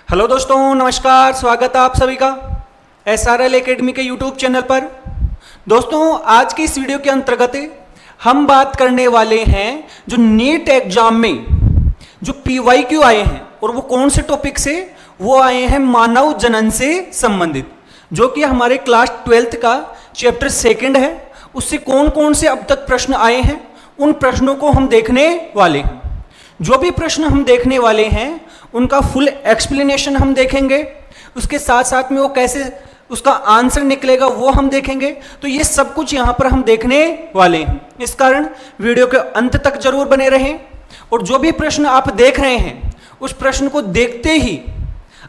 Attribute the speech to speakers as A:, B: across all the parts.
A: Hello दोस्तों, नमस्कार। स्वागत है आप सभी का SRL एकेडमी के यूट्यूब चैनल पर। दोस्तों, आज की इस वीडियो के अंतर्गत हम बात करने वाले हैं जो नीट एग्जाम में जो PYQ आए हैं, और वो कौन से टॉपिक से वो आए हैं, मानव जनन से संबंधित, जो कि हमारे क्लास 12th का चैप्टर 2 है। उससे कौन कौन से अब तक प्रश्न आए हैं, उन प्रश्नों को हम देखने वाले हैं। जो भी प्रश्न हम देखने वाले हैं उनका फुल एक्सप्लेनेशन हम देखेंगे, उसके साथ साथ में वो कैसे उसका आंसर निकलेगा वो हम देखेंगे। तो ये सब कुछ यहाँ पर हम देखने वाले हैं, इस कारण वीडियो के अंत तक जरूर बने रहें। और जो भी प्रश्न आप देख रहे हैं उस प्रश्न को देखते ही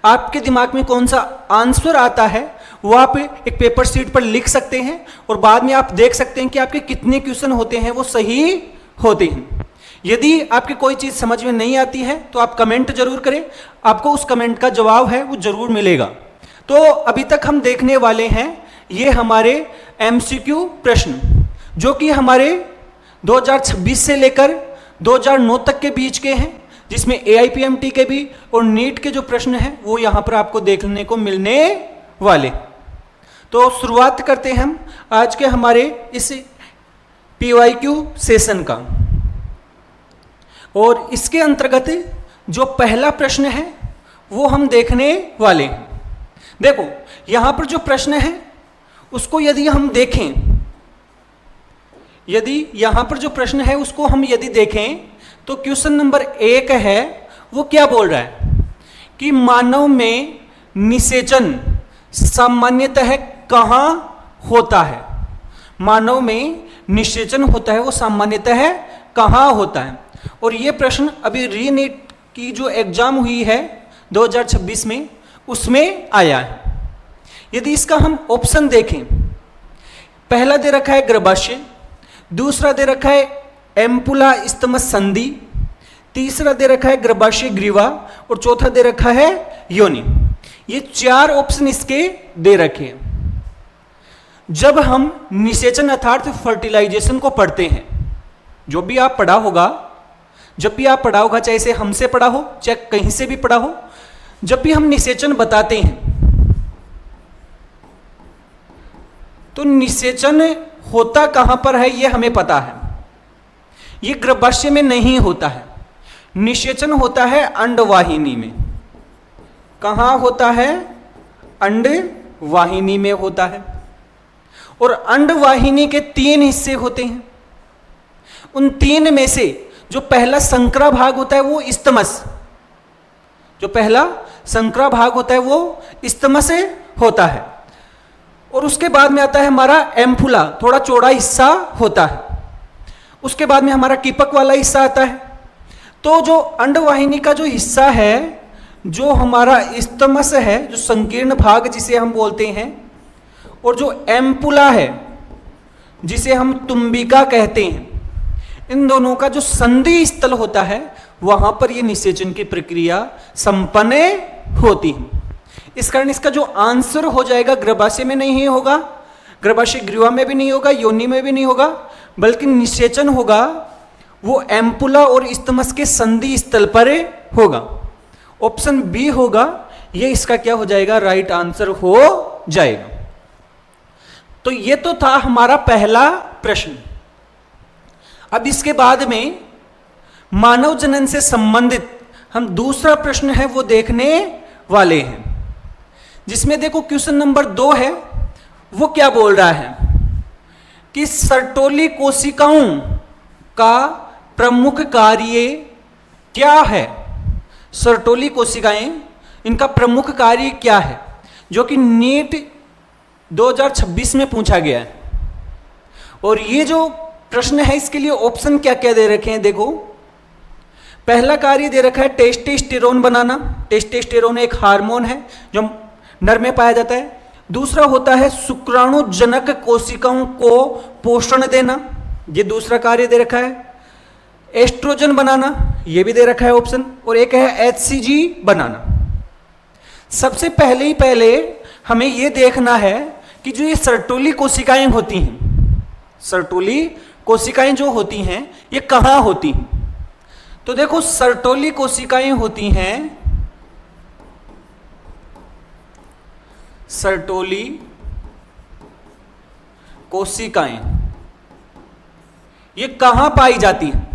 A: आपके दिमाग में कौन सा आंसर आता है वो आप एक पेपर शीट पर लिख सकते हैं, और बाद में आप देख सकते हैं कि आपके कितने क्वेश्चन होते हैं वो सही होते हैं। यदि आपकी कोई चीज़ समझ में नहीं आती है तो आप कमेंट जरूर करें, आपको उस कमेंट का जवाब है वो जरूर मिलेगा। तो अभी तक हम देखने वाले हैं ये हमारे MCQ प्रश्न, जो कि हमारे 2026 से लेकर 2009 तक के बीच के हैं, जिसमें AIPMT के भी और नीट के जो प्रश्न हैं वो यहाँ पर आपको देखने को मिलने वाले। तो शुरुआत करते हैं हम आज के हमारे इस PYQ सेशन का। और इसके अंतर्गत जो पहला प्रश्न है वो हम देखने वाले हैं। देखो, यहां पर जो प्रश्न है उसको यदि हम देखें, यदि यहां पर जो प्रश्न है उसको हम यदि देखें तो क्वेश्चन नंबर 1 है, वो क्या बोल रहा है कि मानव में निषेचन सामान्यतः कहां होता है। मानव में निषेचन होता है वो सामान्यतः कहां होता है। और ये प्रश्न अभी रीनीट की जो एग्जाम हुई है 2026 में उसमें आया है। यदि इसका हम ऑप्शन देखें, पहला दे रखा है गर्भाशय, दूसरा दे रखा है एम्पुला इस्थमस संधि, तीसरा दे रखा है गर्भाशय ग्रीवा, और चौथा दे रखा है योनि। ये 4 ऑप्शन इसके दे रखे हैं। जब हम निषेचन अर्थात फर्टिलाइजेशन को पढ़ते हैं, जो भी आप पढ़ा होगा, जब भी आप पढ़ा होगा, चाहे इसे हमसे पढ़ा हो चाहे कहीं से भी पढ़ा हो, जब भी हम निषेचन बताते हैं तो निषेचन होता कहां पर है ये हमें पता है। ये गर्भाशय में नहीं होता है, निषेचन होता है अंडवाहिनी में। कहां होता है? अंडवाहिनी में होता है। और अंडवाहिनी के 3 हिस्से होते हैं। उन 3 में से जो पहला संकरा भाग होता है वो इस्थमस, जो पहला संकरा भाग होता है वो इस्थमस से होता है। और उसके बाद में आता है हमारा एम्फुला, थोड़ा चौड़ा हिस्सा होता है। उसके बाद में हमारा कीपक वाला हिस्सा आता है। तो जो अंडवाहिनी का जो हिस्सा है, जो हमारा इस्थमस है, जो संकीर्ण भाग जिसे हम बोलते हैं, और जो एम्पुला है जिसे हम तुम्बिका कहते हैं, इन दोनों का जो संधि स्थल होता है वहां पर ये निषेचन की प्रक्रिया संपन्न होती है। इस कारण इसका जो आंसर हो जाएगा गर्भाशय में नहीं होगा, गर्भाशय ग्रीवा में भी नहीं होगा, योनि में भी नहीं होगा, बल्कि निषेचन होगा वो एम्पुला और इस्थमस के संधि स्थल पर होगा। ऑप्शन बी होगा, ये इसका क्या हो जाएगा? राइट आंसर हो जाएगा। तो ये तो था हमारा पहला प्रश्न। अब इसके बाद में मानव जनन से संबंधित हम दूसरा प्रश्न है वो देखने वाले हैं, जिसमें देखो क्वेश्चन नंबर 2 है, वो क्या बोल रहा है कि सर्टोली कोशिकाओं का प्रमुख कार्य क्या है। सर्टोली कोशिकाएं, इनका प्रमुख कार्य क्या है, जो कि नीट 2026 में पूछा गया है। और ये जो प्रश्न है इसके लिए ऑप्शन क्या क्या दे रखे हैं, देखो। पहला कार्य दे रखा है टेस्टोस्टेरोन बनाना। टेस्टोस्टेरोन एक हार्मोन है जो नर में पाया जाता है। दूसरा होता है शुक्राणुजनक कोशिकाओं को पोषण देना, ये दूसरा कार्य दे रखा है। एस्ट्रोजन बनाना, ये भी दे रखा है ऑप्शन। और एक है HCG बनाना। सबसे पहले हमें ये देखना है कि जो ये सर्टोली कोशिकाएं होती हैं, सर्टोली कोशिकाएं जो होती हैं ये कहाँ होती हैं। तो देखो, सर्टोली कोशिकाएं होती हैं सर्टोली कोशिकाएं ये कहां पाई जाती है?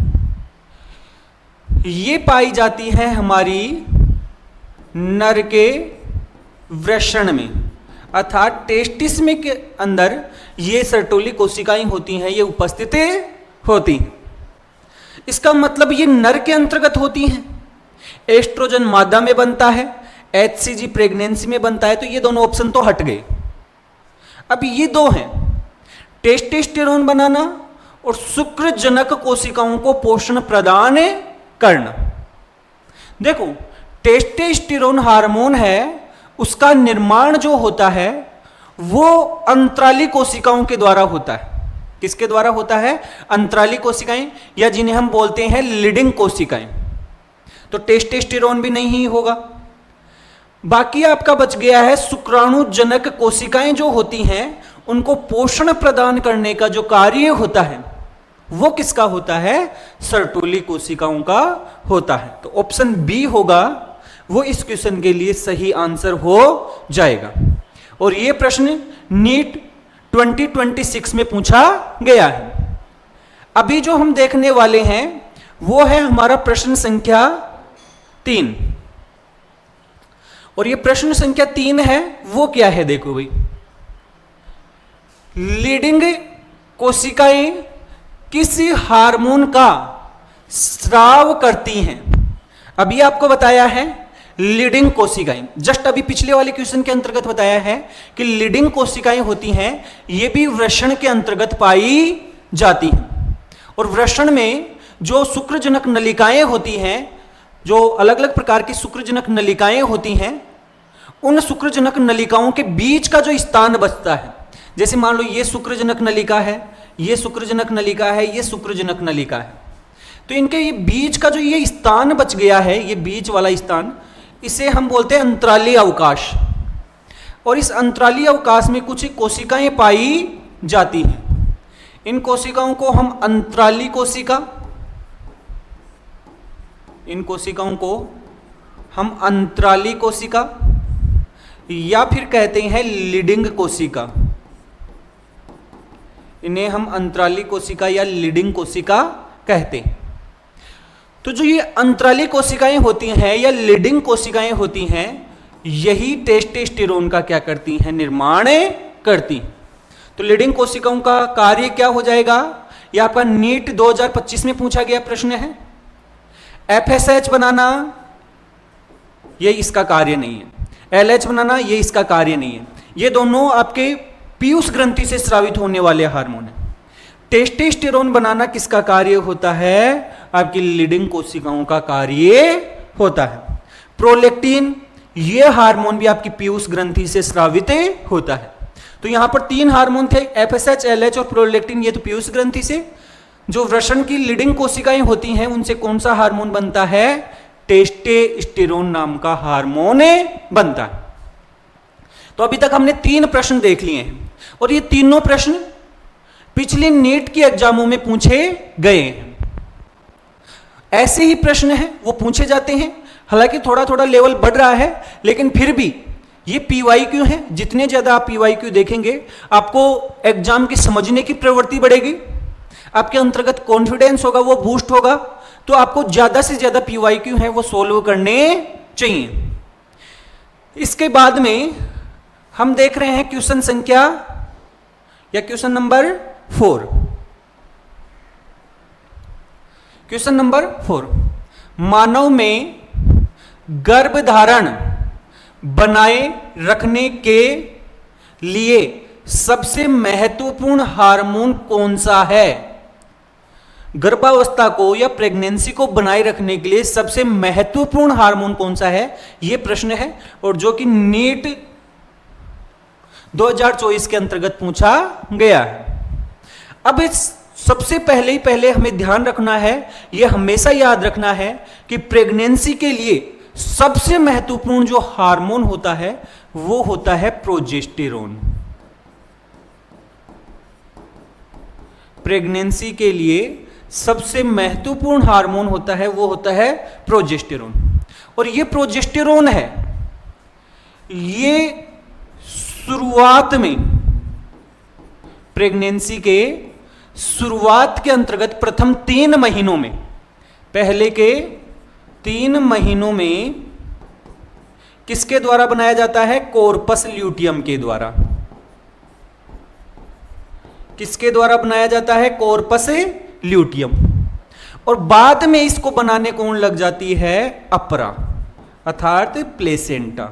A: ये पाई जाती है हमारी नर के वृषण में, अर्थात टेस्टिस में के अंदर ये सर्टोली कोशिकाएं होती हैं, ये उपस्थित होती हैं। इसका मतलब ये नर के अंतर्गत होती हैं। एस्ट्रोजन मादा में बनता है, HCG प्रेगनेंसी में बनता है, तो ये दोनों ऑप्शन तो हट गए। अब ये दो हैं, टेस्टोस्टेरोन बनाना और शुक्रजनक कोशिकाओं को पोषण प्रदान करना। देखो, टेस्टोस्टेरोन हार्मोन है, उसका निर्माण जो होता है वो अंतराली कोशिकाओं के द्वारा होता है। किसके द्वारा होता है? अंतराली कोशिकाएं, या जिन्हें हम बोलते हैं लीडिंग कोशिकाएं। तो टेस्टोस्टेरोन भी नहीं होगा। बाकी आपका बच गया है शुक्राणुजनक कोशिकाएं जो होती हैं, उनको पोषण प्रदान करने का जो कार्य होता है वो किसका होता है? सर्टोली कोशिकाओं का होता है। तो ऑप्शन बी होगा, वो इस क्वेश्चन के लिए सही आंसर हो जाएगा। और ये प्रश्न नीट 2026 में पूछा गया है। अभी जो हम देखने वाले हैं वो है हमारा प्रश्न संख्या 3। और ये प्रश्न संख्या 3 है, वो क्या है? देखो भाई, लीडिंग कोशिकाएं किस हार्मोन का स्राव करती हैं? अभी आपको बताया है लीडिंग कोशिकाएं, जस्ट अभी पिछले वाले क्वेश्चन के अंतर्गत बताया है कि लीडिंग कोशिकाएं होती हैं, ये भी वृषण के अंतर्गत पाई जाती हैं। और वृषण में जो शुक्रजनक नलिकाएं होती हैं, जो अलग अलग प्रकार की शुक्रजनक नलिकाएं होती हैं, उन शुक्रजनक नलिकाओं के बीच का जो स्थान बचता है, जैसे मान लो ये शुक्रजनक नलिका है, ये शुक्रजनक नलिका है, ये शुक्रजनक नलिका है, तो इनके ये बीच का जो ये स्थान बच गया है, ये बीच वाला स्थान, इसे हम बोलते हैं अंतराली अवकाश। और इस अंतराली अवकाश में कुछ कोशिकाएं पाई जाती हैं। इन कोशिकाओं को हम अंतराली कोशिका, इन कोशिकाओं को हम अंतराली कोशिका या फिर कहते हैं लीडिंग कोशिका। इन्हें हम अंतराली कोशिका या लीडिंग कोशिका कहते हैं। तो जो ये अंतराली कोशिकाएं होती हैं या लीडिंग कोशिकाएं होती हैं, यही टेस्टोस्टेरोन का क्या करती हैं? निर्माण करती। तो लीडिंग कोशिकाओं का कार्य क्या हो जाएगा? ये आपका नीट 2025 में पूछा गया प्रश्न है। FSH बनाना, ये इसका कार्य नहीं है। LH बनाना, ये इसका कार्य नहीं है। ये दोनों आपके पीयूष ग्रंथि से स्रावित होने वाले हार्मोन है। टेस्टोस्टेरोन बनाना किसका कार्य होता है? आपकी लीडिंग कोशिकाओं का कार्य होता है। प्रोलेक्टिन, ये हार्मोन भी आपकी पीयूष ग्रंथि से स्रावित होता है। तो यहां पर 3 हार्मोन थे, FSH, LH और प्रोलेक्टिन, ये तो पीयूष ग्रंथि से। जो वृषण की लीडिंग कोशिकाएं होती हैं, उनसे कौन सा हार्मोन बनता है? टेस्टोस्टेरोन नाम का हार्मोन बनता है। तो अभी तक हमने 3 प्रश्न देख लिए हैं, और ये तीनों प्रश्न पिछले नीट की एग्जामों में पूछे गए हैं। ऐसे ही प्रश्न हैं, वो पूछे जाते हैं। हालांकि थोड़ा थोड़ा लेवल बढ़ रहा है, लेकिन फिर भी ये PYQ है। जितने ज्यादा आप PYQ देखेंगे, आपको एग्जाम की समझने की प्रवृत्ति बढ़ेगी, आपके अंतर्गत कॉन्फिडेंस होगा, वो बूस्ट होगा। तो आपको ज्यादा से ज्यादा PYQ है वो सोल्व करने चाहिए। इसके बाद में हम देख रहे हैं क्वेश्चन संख्या या क्वेश्चन नंबर 4। क्वेश्चन नंबर 4, मानव में गर्भधारण बनाए रखने के लिए सबसे महत्वपूर्ण हार्मोन कौन सा है? गर्भावस्था को या प्रेगनेंसी को बनाए रखने के लिए सबसे महत्वपूर्ण हार्मोन कौन सा है? यह प्रश्न है, और जो कि नीट 2024 के अंतर्गत पूछा गया है। अब इस सबसे पहले हमें ध्यान रखना है, यह हमेशा याद रखना है कि प्रेगनेंसी के लिए सबसे महत्वपूर्ण जो हार्मोन होता है वो होता है प्रोजेस्टेरोन। प्रेगनेंसी के लिए सबसे महत्वपूर्ण हार्मोन होता है वो होता है प्रोजेस्टेरोन। और ये प्रोजेस्टेरोन है, ये शुरुआत में, प्रेगनेंसी के शुरुआत के अंतर्गत प्रथम 3 महीनों में, पहले के 3 महीनों में किसके द्वारा बनाया जाता है? कॉर्पस ल्यूटियम के द्वारा। किसके द्वारा बनाया जाता है? Corpus luteum. और बाद में इसको बनाने कौन लग जाती है? अपरा, अर्थात प्लेसेंटा।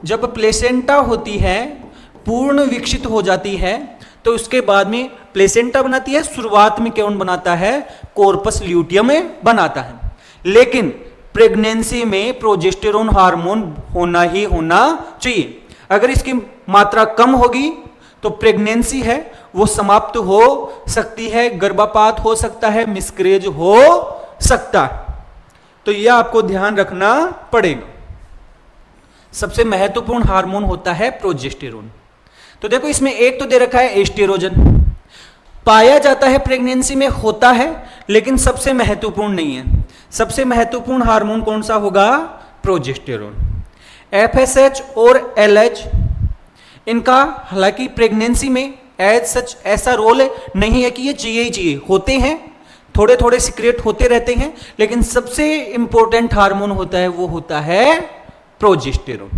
A: जब प्लेसेंटा होती है, पूर्ण विकसित हो जाती है, तो उसके बाद में प्लेसेंटा बनाती है। शुरुआत में कौन बनाता है? कॉर्पस ल्यूटियम बनाता है। लेकिन प्रेगनेंसी में प्रोजेस्टेरोन हार्मोन होना ही होना चाहिए। अगर इसकी मात्रा कम होगी तो प्रेगनेंसी है वो समाप्त हो सकती है, गर्भपात हो सकता है, मिसकैरेज हो सकता है। तो यह आपको ध्यान रखना पड़ेगा। सबसे महत्वपूर्ण हार्मोन होता है प्रोजेस्टेरोन। तो देखो इसमें एक तो दे रखा है एस्ट्रोजन, पाया जाता है प्रेगनेंसी में, होता है, लेकिन सबसे महत्वपूर्ण नहीं है। सबसे महत्वपूर्ण हार्मोन कौन सा होगा? प्रोजेस्टेरोन। एफएसएच और एलएच, इनका हालांकि प्रेगनेंसी में एज सच ऐसा रोल नहीं है कि ये चाहिए ही चाहिए, होते हैं, थोड़े थोड़े सीक्रेट होते रहते हैं, लेकिन सबसे इंपॉर्टेंट हार्मोन होता है वो होता है प्रोजेस्टेरोन।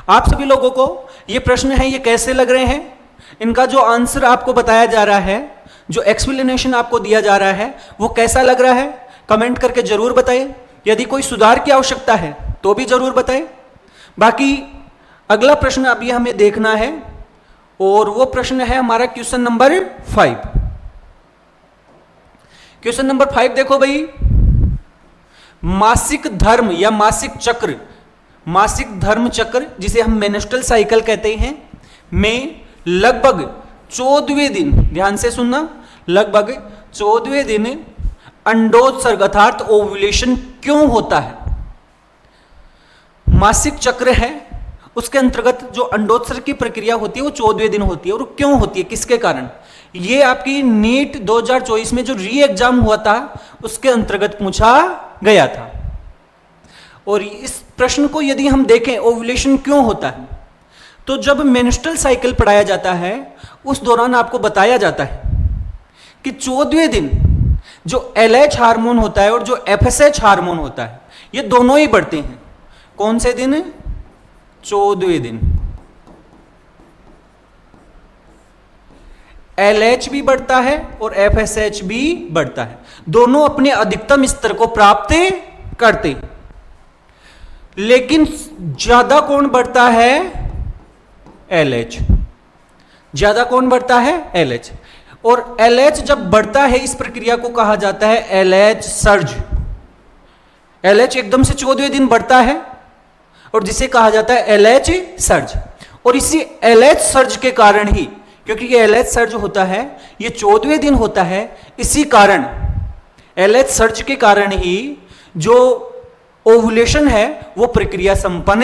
A: आप सभी लोगों को ये प्रश्न है, ये कैसे लग रहे हैं? इनका जो आंसर आपको बताया जा रहा है, जो एक्सप्लेनेशन आपको दिया जा रहा है, वो कैसा लग रहा है? कमेंट करके जरूर बताएं। यदि कोई सुधार की आवश्यकता है तो भी जरूर बताएं। बाकी अगला प्रश्न अभी हमें देखना है, और वो प्रश्न है हमारा क्वेश्चन नंबर 5। क्वेश्चन नंबर 5 देखो भाई, मासिक धर्म या मासिक चक्र, मासिक धर्म चक्र जिसे हम मेंस्ट्रुअल साइकिल कहते हैं, में लगभग 14वें दिन, ध्यान से सुनना, लगभग 14वें दिन अंडोत्सर्ग अर्थात ओव्यूलेशन क्यों होता है? मासिक चक्र है, उसके अंतर्गत जो अंडोत्सर्ग की प्रक्रिया होती है वो 14वें दिन होती है। और क्यों होती है, किसके कारण? ये आपकी नीट 2024 में जो री एग्जाम हुआ था उसके अंतर्गत पूछा गया था। और इस प्रश्न को यदि हम देखें, ओव्यूलेशन क्यों होता है, तो जब मेंस्ट्रुअल साइकिल पढ़ाया जाता है उस दौरान आपको बताया जाता है कि 14वें दिन जो एलएच हार्मोन होता है और जो एफएसएच हार्मोन होता है, ये दोनों ही बढ़ते हैं। कौन से दिन? 14वें दिन। एलएच भी बढ़ता है और एफएसएच भी बढ़ता है, दोनों अपने अधिकतम स्तर को प्राप्त करते हैं। लेकिन ज्यादा कौन बढ़ता है? एलएच। ज्यादा कौन बढ़ता है? एलएच। और एलएच जब बढ़ता है, इस प्रक्रिया को कहा जाता है एलएच सर्ज। एलएच एकदम से 14वें दिन बढ़ता है और जिसे कहा जाता है एलएच सर्ज। और इसी एलएच सर्ज के कारण ही, क्योंकि ये एलएच सर्ज होता है, ये 14वें दिन होता है, इसी कारण एलएच सर्ज के कारण ही जो ओव्यूलेशन है वो प्रक्रिया संपन्न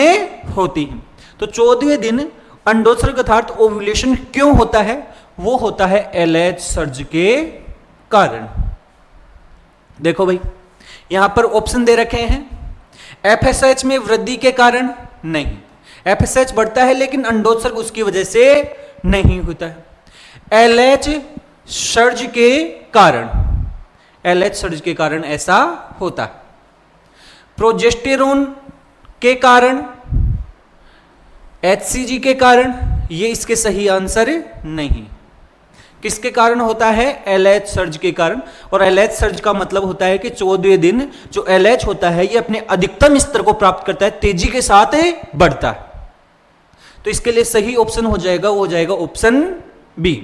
A: होती है। तो 14वें दिन अंडोत्सर्ग अर्थात ओव्यूलेशन क्यों होता है? वो होता है एलएच सर्ज के कारण। देखो भाई, यहां पर ऑप्शन दे रखे हैं। एफएसएच में वृद्धि के कारण नहीं, एफएसएच बढ़ता है लेकिन अंडोत्सर्ग उसकी वजह से नहीं होता है। एलएच सर्ज के कारण, एलएच सर्ज के कारण ऐसा होता है। प्रोजेस्टेरोन के कारण, एचसीजी के कारण, ये इसके सही आंसर नहीं। किसके कारण होता है? एलएच सर्ज के कारण। और एलएच सर्ज का मतलब होता है कि 14वें दिन जो एलएच होता है ये अपने अधिकतम स्तर को प्राप्त करता है, तेजी के साथ बढ़ता है। तो इसके लिए सही ऑप्शन हो जाएगा, वो हो जाएगा ऑप्शन बी।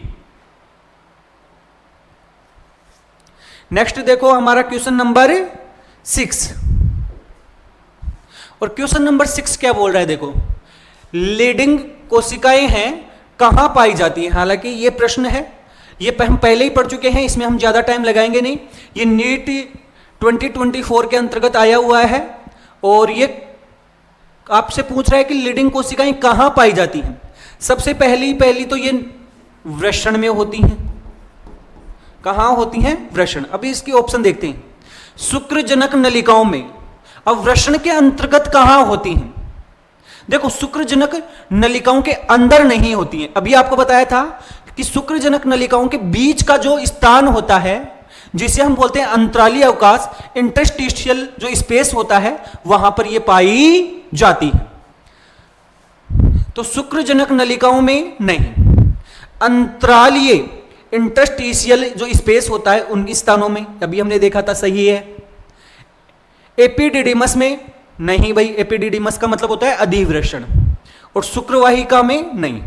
A: नेक्स्ट देखो हमारा क्वेश्चन नंबर 6। और क्वेश्चन नंबर 6 क्या बोल रहा है? देखो, लीडिंग कोशिकाएं हैं कहां पाई जाती है? हालांकि ये प्रश्न है, ये हम पहले ही पढ़ चुके हैं, इसमें हम ज्यादा टाइम लगाएंगे नहीं। ये नीट 2024 के अंतर्गत आया हुआ है और ये आपसे पूछ रहा है कि लीडिंग कोशिकाएं कहां पाई जाती हैं। सबसे पहली तो ये वृषण में होती हैं। कहां होती हैं? वृषण। अभी इसकी ऑप्शन देखते हैं। शुक्रजनक नलिकाओं में। अब वृषण के अंतर्गत कहां होती हैं? देखो शुक्रजनक नलिकाओं के अंदर नहीं होती हैं। अभी आपको बताया था कि शुक्रजनक नलिकाओं के बीच का जो स्थान होता है, जिसे हम बोलते हैं अंतरालीय अवकाश, इंटरस्टिशियल जो स्पेस होता है, वहां पर ये पाई जाती है। तो शुक्रजनक नलिकाओं में नहीं, अंतरालीय इंटरस्टिशियल जो स्पेस होता है उन स्थानों में, अभी हमने देखा था, सही है। एपिडिडिमस में नहीं भाई, एपिडिडिमस का मतलब होता है अधिवृषण, और शुक्रवाहिका में नहीं।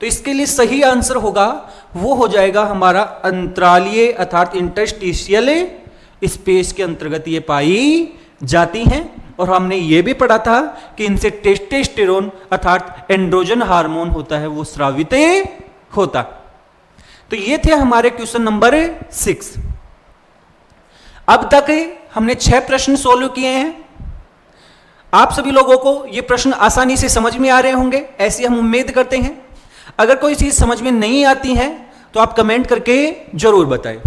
A: तो इसके लिए सही आंसर होगा, वो हो जाएगा हमारा अंतरालीय अर्थात इंटरस्टिशियल स्पेस के अंतर्गत ये पाई जाती हैं। और हमने ये भी पढ़ा था कि इनसे टेस्टोस्टेरोन अर्थात एंड्रोजन हार्मोन होता है वो स्रावित होता। तो ये थे हमारे क्वेश्चन नंबर 6। अब तक हमने 6 प्रश्न सोल्व किए हैं। आप सभी लोगों को ये प्रश्न आसानी से समझ में आ रहे होंगे, ऐसी हम उम्मीद करते हैं। अगर कोई चीज समझ में नहीं आती है तो आप कमेंट करके जरूर बताएं।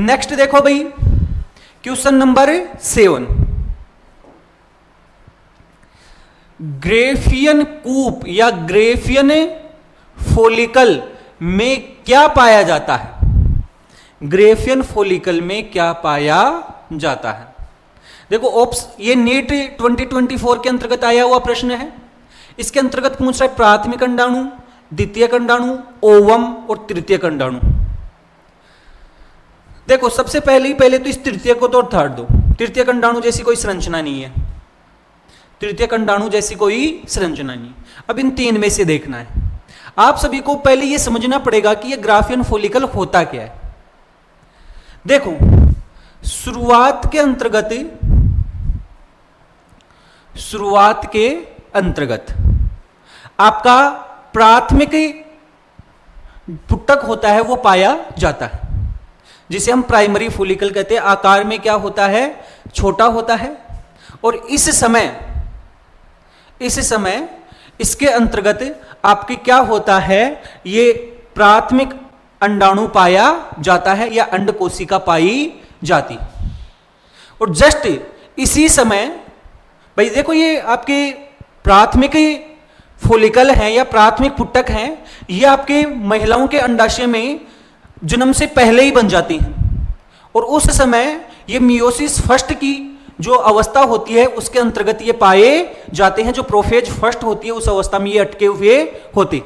A: नेक्स्ट देखो भाई, क्वेश्चन नंबर 7। ग्रेफियन कूप या ग्रेफियन फोलिकल में क्या पाया जाता है? ग्रेफियन फोलिकल में क्या पाया जाता है? देखो ये नीट 2024 के अंतर्गत आया हुआ प्रश्न है। इसके अंतर्गत पूछ रहा है प्राथमिक अंडाणु, द्वितीयक अंडाणु, ओवम और तृतीयक अंडाणु। देखो सबसे पहले तो इस तृतीयक को तो थर्ड दो। तृतीयक अंडाणु जैसी कोई संरचना नहीं है, तृतीयक अंडाणु जैसी कोई संरचना नहीं। अब इन 3 में से देखना है। आप सभी को पहले यह समझना पड़ेगा कि यह ग्राफियन फोलिकल होता क्या है। देखो शुरुआत के अंतर्गत आपका प्राथमिक पुटक होता है वो पाया जाता है, जिसे हम प्राइमरी फोलिकल कहते हैं। आकार में क्या होता है? छोटा होता है। और इस समय इसके अंतर्गत आपके क्या होता है? ये प्राथमिक अंडाणु पाया जाता है या अंड कोशिका पाई जाती। और जस्ट इसी समय भाई देखो ये आपके प्राथमिक फोलिकल हैं या प्राथमिक पुटक हैं, ये आपके महिलाओं के अंडाशय में जन्म से पहले ही बन जाती हैं। और उस समय ये मियोसिस फर्स्ट की जो अवस्था होती है उसके अंतर्गत ये पाए जाते हैं। जो प्रोफेज फर्स्ट होती है उस अवस्था में ये अटके हुए होते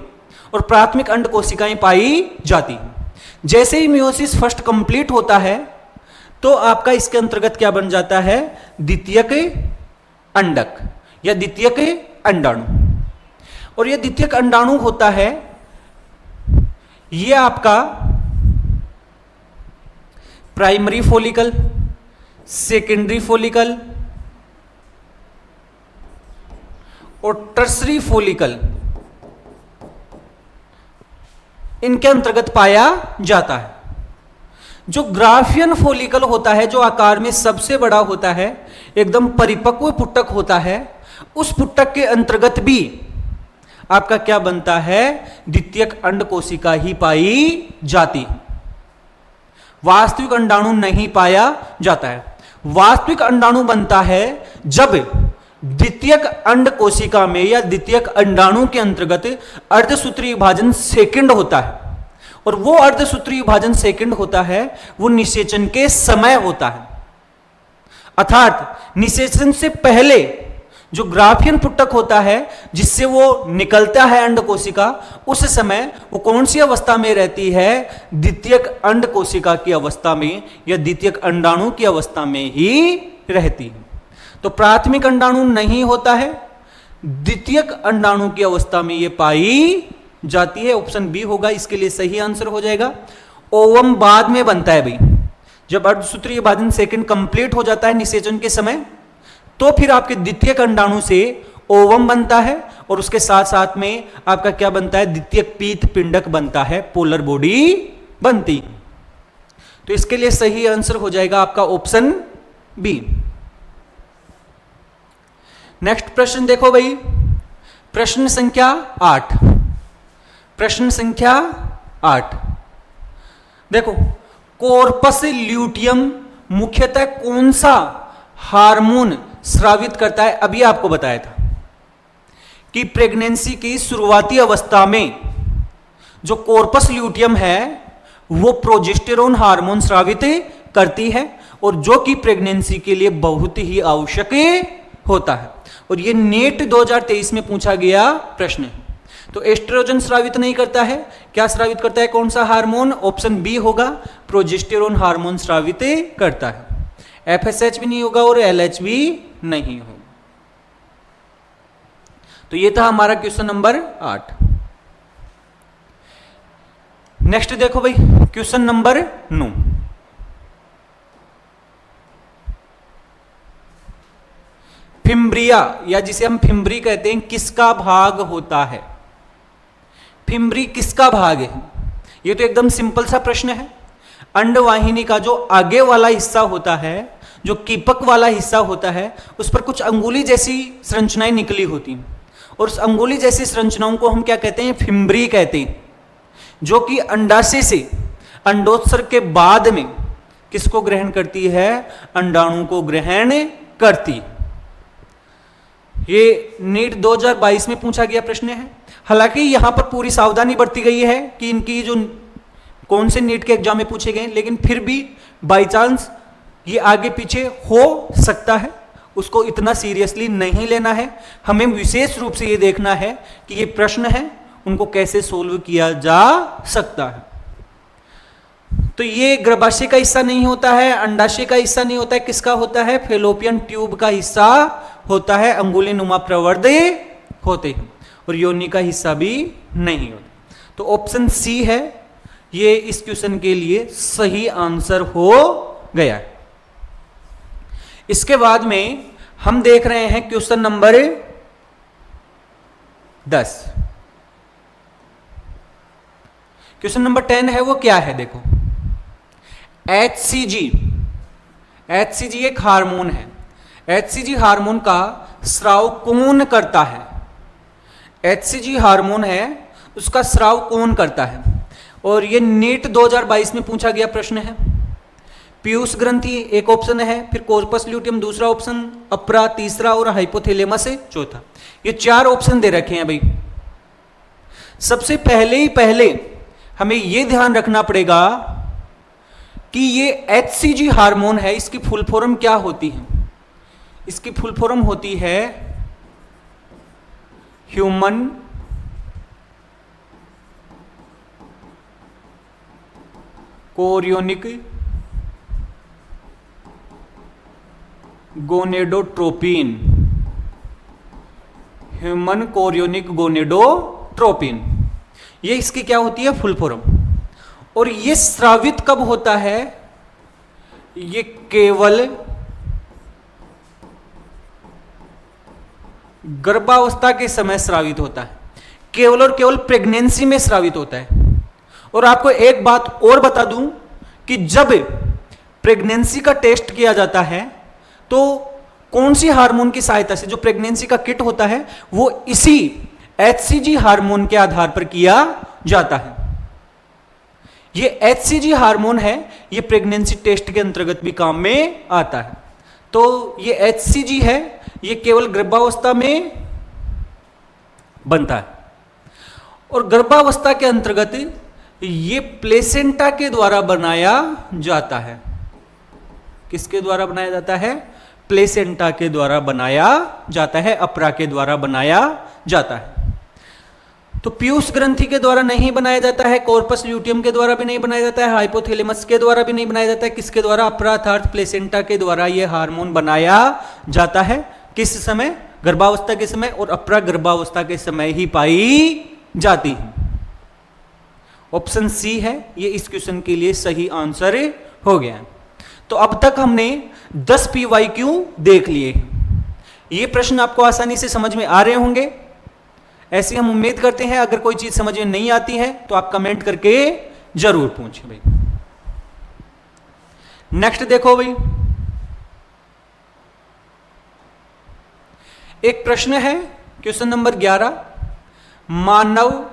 A: और प्राथमिक अंड कोशिकाएं पाई जाती हैं। जैसे ही मियोसिस फर्स्ट कंप्लीट होता है तो आपका इसके अंतर्गत क्या बन जाता है? द्वितीयक अंडक या द्वितीयक अंडाणु। और ये द्वितीयक अंडाणु होता है, ये आपका प्राइमरी फोलिकल, सेकेंडरी फोलिकल और टर्सरी फोलिकल इनके अंतर्गत पाया जाता है। जो ग्राफियन फोलिकल होता है, जो आकार में सबसे बड़ा होता है, एकदम परिपक्व पुटक होता है, उस पुटक के अंतर्गत भी आपका क्या बनता है? द्वितीयक अंड कोशिका ही पाई जाती है। वास्तविक अंडाणु नहीं पाया जाता है। वास्तविक अंडाणु बनता है जब द्वितीयक अंड कोशिका में या द्वितीयक अंडाणु के अंतर्गत अर्धसूत्रीय विभाजन सेकंड होता है। और वो अर्धसूत्रीय विभाजन सेकंड होता है वो निषेचन के समय होता है। अर्थात निषेचन से पहले जो ग्राफियन पुटक होता है जिससे वो निकलता है अंड कोशिका, उस समय वो कौन सी अवस्था में रहती है? द्वितीयक अंड कोशिका की अवस्था में या द्वितीयक अंडाणु की अवस्था में ही रहती है। तो प्राथमिक अंडाणु नहीं होता है, द्वितीयक अंडाणु की अवस्था में ये पाई जाती है। ऑप्शन बी होगा इसके लिए सही आंसर हो जाएगा। ओवम बाद में बनता है भाई, जब अर्धसूत्रीय विभाजन सेकंड कंप्लीट हो जाता है निषेचन के समय, तो फिर आपके द्वितीयक अंडाणु से ओवम बनता है और उसके साथ साथ में आपका क्या बनता है? द्वितीयक पीत पिंडक बनता है, पोलर बॉडी बनती। तो इसके लिए सही आंसर हो जाएगा आपका ऑप्शन बी। नेक्स्ट प्रश्न देखो भाई, प्रश्न संख्या 8। प्रश्न संख्या 8 देखो, कॉर्पस ल्यूटियम मुख्यतः कौन सा हार्मोन स्रावित करता है? अभी आपको बताया था कि प्रेगनेंसी की शुरुआती अवस्था में जो कॉर्पस ल्यूटियम है वो प्रोजेस्टेरोन हार्मोन स्रावित करती है, और जो कि प्रेगनेंसी के लिए बहुत ही आवश्यक होता है। और ये नीट 2023 में पूछा गया प्रश्न है। तो एस्ट्रोजन स्रावित नहीं करता है, क्या स्रावित करता है? कौन सा हार्मोन? ऑप्शन बी होगा, प्रोजेस्टेरोन हार्मोन स्रावित करता है। एफएसएच भी नहीं होगा और एलएच भी नहीं होगा। तो ये था हमारा क्वेश्चन नंबर 8। नेक्स्ट देखो भाई, क्वेश्चन नंबर 9। फिम्ब्रिया, या जिसे हम फिम्ब्री कहते हैं, किसका भाग होता है? फिम्ब्री किसका भाग है? ये तो एकदम सिंपल सा प्रश्न है। अंडवाहिनी का जो आगे वाला हिस्सा होता है, जो कीपक वाला हिस्सा होता है, उस पर कुछ अंगुली जैसी संरचनाएं निकली होती हैं, और उस अंगुली जैसी संरचनाओं को हम क्या कहते हैं? फिम्ब्री कहते हैं, जो कि अंडाशय से अंडोत्सर्ग के बाद में किसको ग्रहण करती है? अंडाणु को ग्रहण करती। ये नीट 2022 में पूछा गया प्रश्न है। हालांकि यहां पर पूरी सावधानी बरती गई है कि इनकी जो कौन से नीट के एग्जाम में पूछे गए, लेकिन फिर भी बाई चांस ये आगे पीछे हो सकता है, उसको इतना सीरियसली नहीं लेना है। हमें विशेष रूप से ये देखना है कि ये प्रश्न है उनको कैसे सोल्व किया जा सकता है। तो ये गर्भाशय का हिस्सा नहीं होता है, अंडाशय का हिस्सा नहीं होता है, किसका होता है? फेलोपियन ट्यूब का हिस्सा होता है। अंगुली नुमा प्रवर्ध होते हैं, और योनि का हिस्सा भी नहीं होता। तो ऑप्शन सी है ये इस क्वेश्चन के लिए सही आंसर हो गया है। इसके बाद में हम देख रहे हैं क्वेश्चन नंबर 10। क्वेश्चन नंबर 10 है, वो क्या है? देखो, HCG एक हार्मोन है। HCG हार्मोन का स्राव कौन करता है? HCG हार्मोन है, उसका स्राव कौन करता है? और ये नीट 2022 में पूछा गया प्रश्न है। पीयूष ग्रंथि एक ऑप्शन है, फिर कॉर्पस ल्यूटियम दूसरा ऑप्शन, अप्रा तीसरा, और हाइपोथैलेमस चौथा। ये 4 ऑप्शन दे रखे हैं भाई। सबसे पहले हमें ये ध्यान रखना पड़ेगा कि ये HCG हार्मोन है, इसकी फुल फॉर्म क्या होती है? इसकी फुल फॉर्म होती है human chorionic gonadotropin. Human chorionic gonadotropin, ये इसकी क्या होती है? Full form. और ये स्रावित कब होता है? ये केवल गर्भावस्था के समय स्रावित होता है, केवल और केवल प्रेगनेंसी में स्रावित होता है। और आपको एक बात और बता दूं कि जब प्रेगनेंसी का टेस्ट किया जाता है तो कौन सी हार्मोन की सहायता से, जो प्रेगनेंसी का किट होता है वो इसी HCG हार्मोन के आधार पर किया जाता है। ये HCG हार्मोन है, ये प्रेगनेंसी टेस्ट के अंतर्गत भी काम में आता है। तो ये HCG है, ये केवल गर्भावस्था में बनता है, और गर्भावस्था के अंतर्गत ये प्लेसेंटा के द्वारा बनाया जाता है। किसके द्वारा बनाया जाता है? प्लेसेंटा के द्वारा बनाया जाता है, अप्रा के द्वारा बनाया जाता है। तो पीयूष ग्रंथि के द्वारा नहीं बनाया जाता है, कॉर्पस ल्यूटियम के द्वारा भी नहीं बनाया जाता है, हाइपोथैलेमस के द्वारा भी नहीं बनाया जाता है। किसके द्वारा? अप्रा अर्थात प्लेसेंटा के द्वारा ये हार्मोन बनाया जाता है। किस समय? गर्भावस्था के समय, और अप्रा गर्भावस्था के समय ही पाई जाती है। ऑप्शन सी है ये इस क्वेश्चन के लिए सही आंसर हो गया। तो अब तक हमने 10 PYQ देख लिए। ये प्रश्न आपको आसानी से समझ में आ रहे होंगे, ऐसी हम उम्मीद करते हैं। अगर कोई चीज समझ में नहीं आती है तो आप कमेंट करके जरूर पूछें भाई। नेक्स्ट देखो भाई, एक प्रश्न है क्वेश्चन नंबर 11। मानव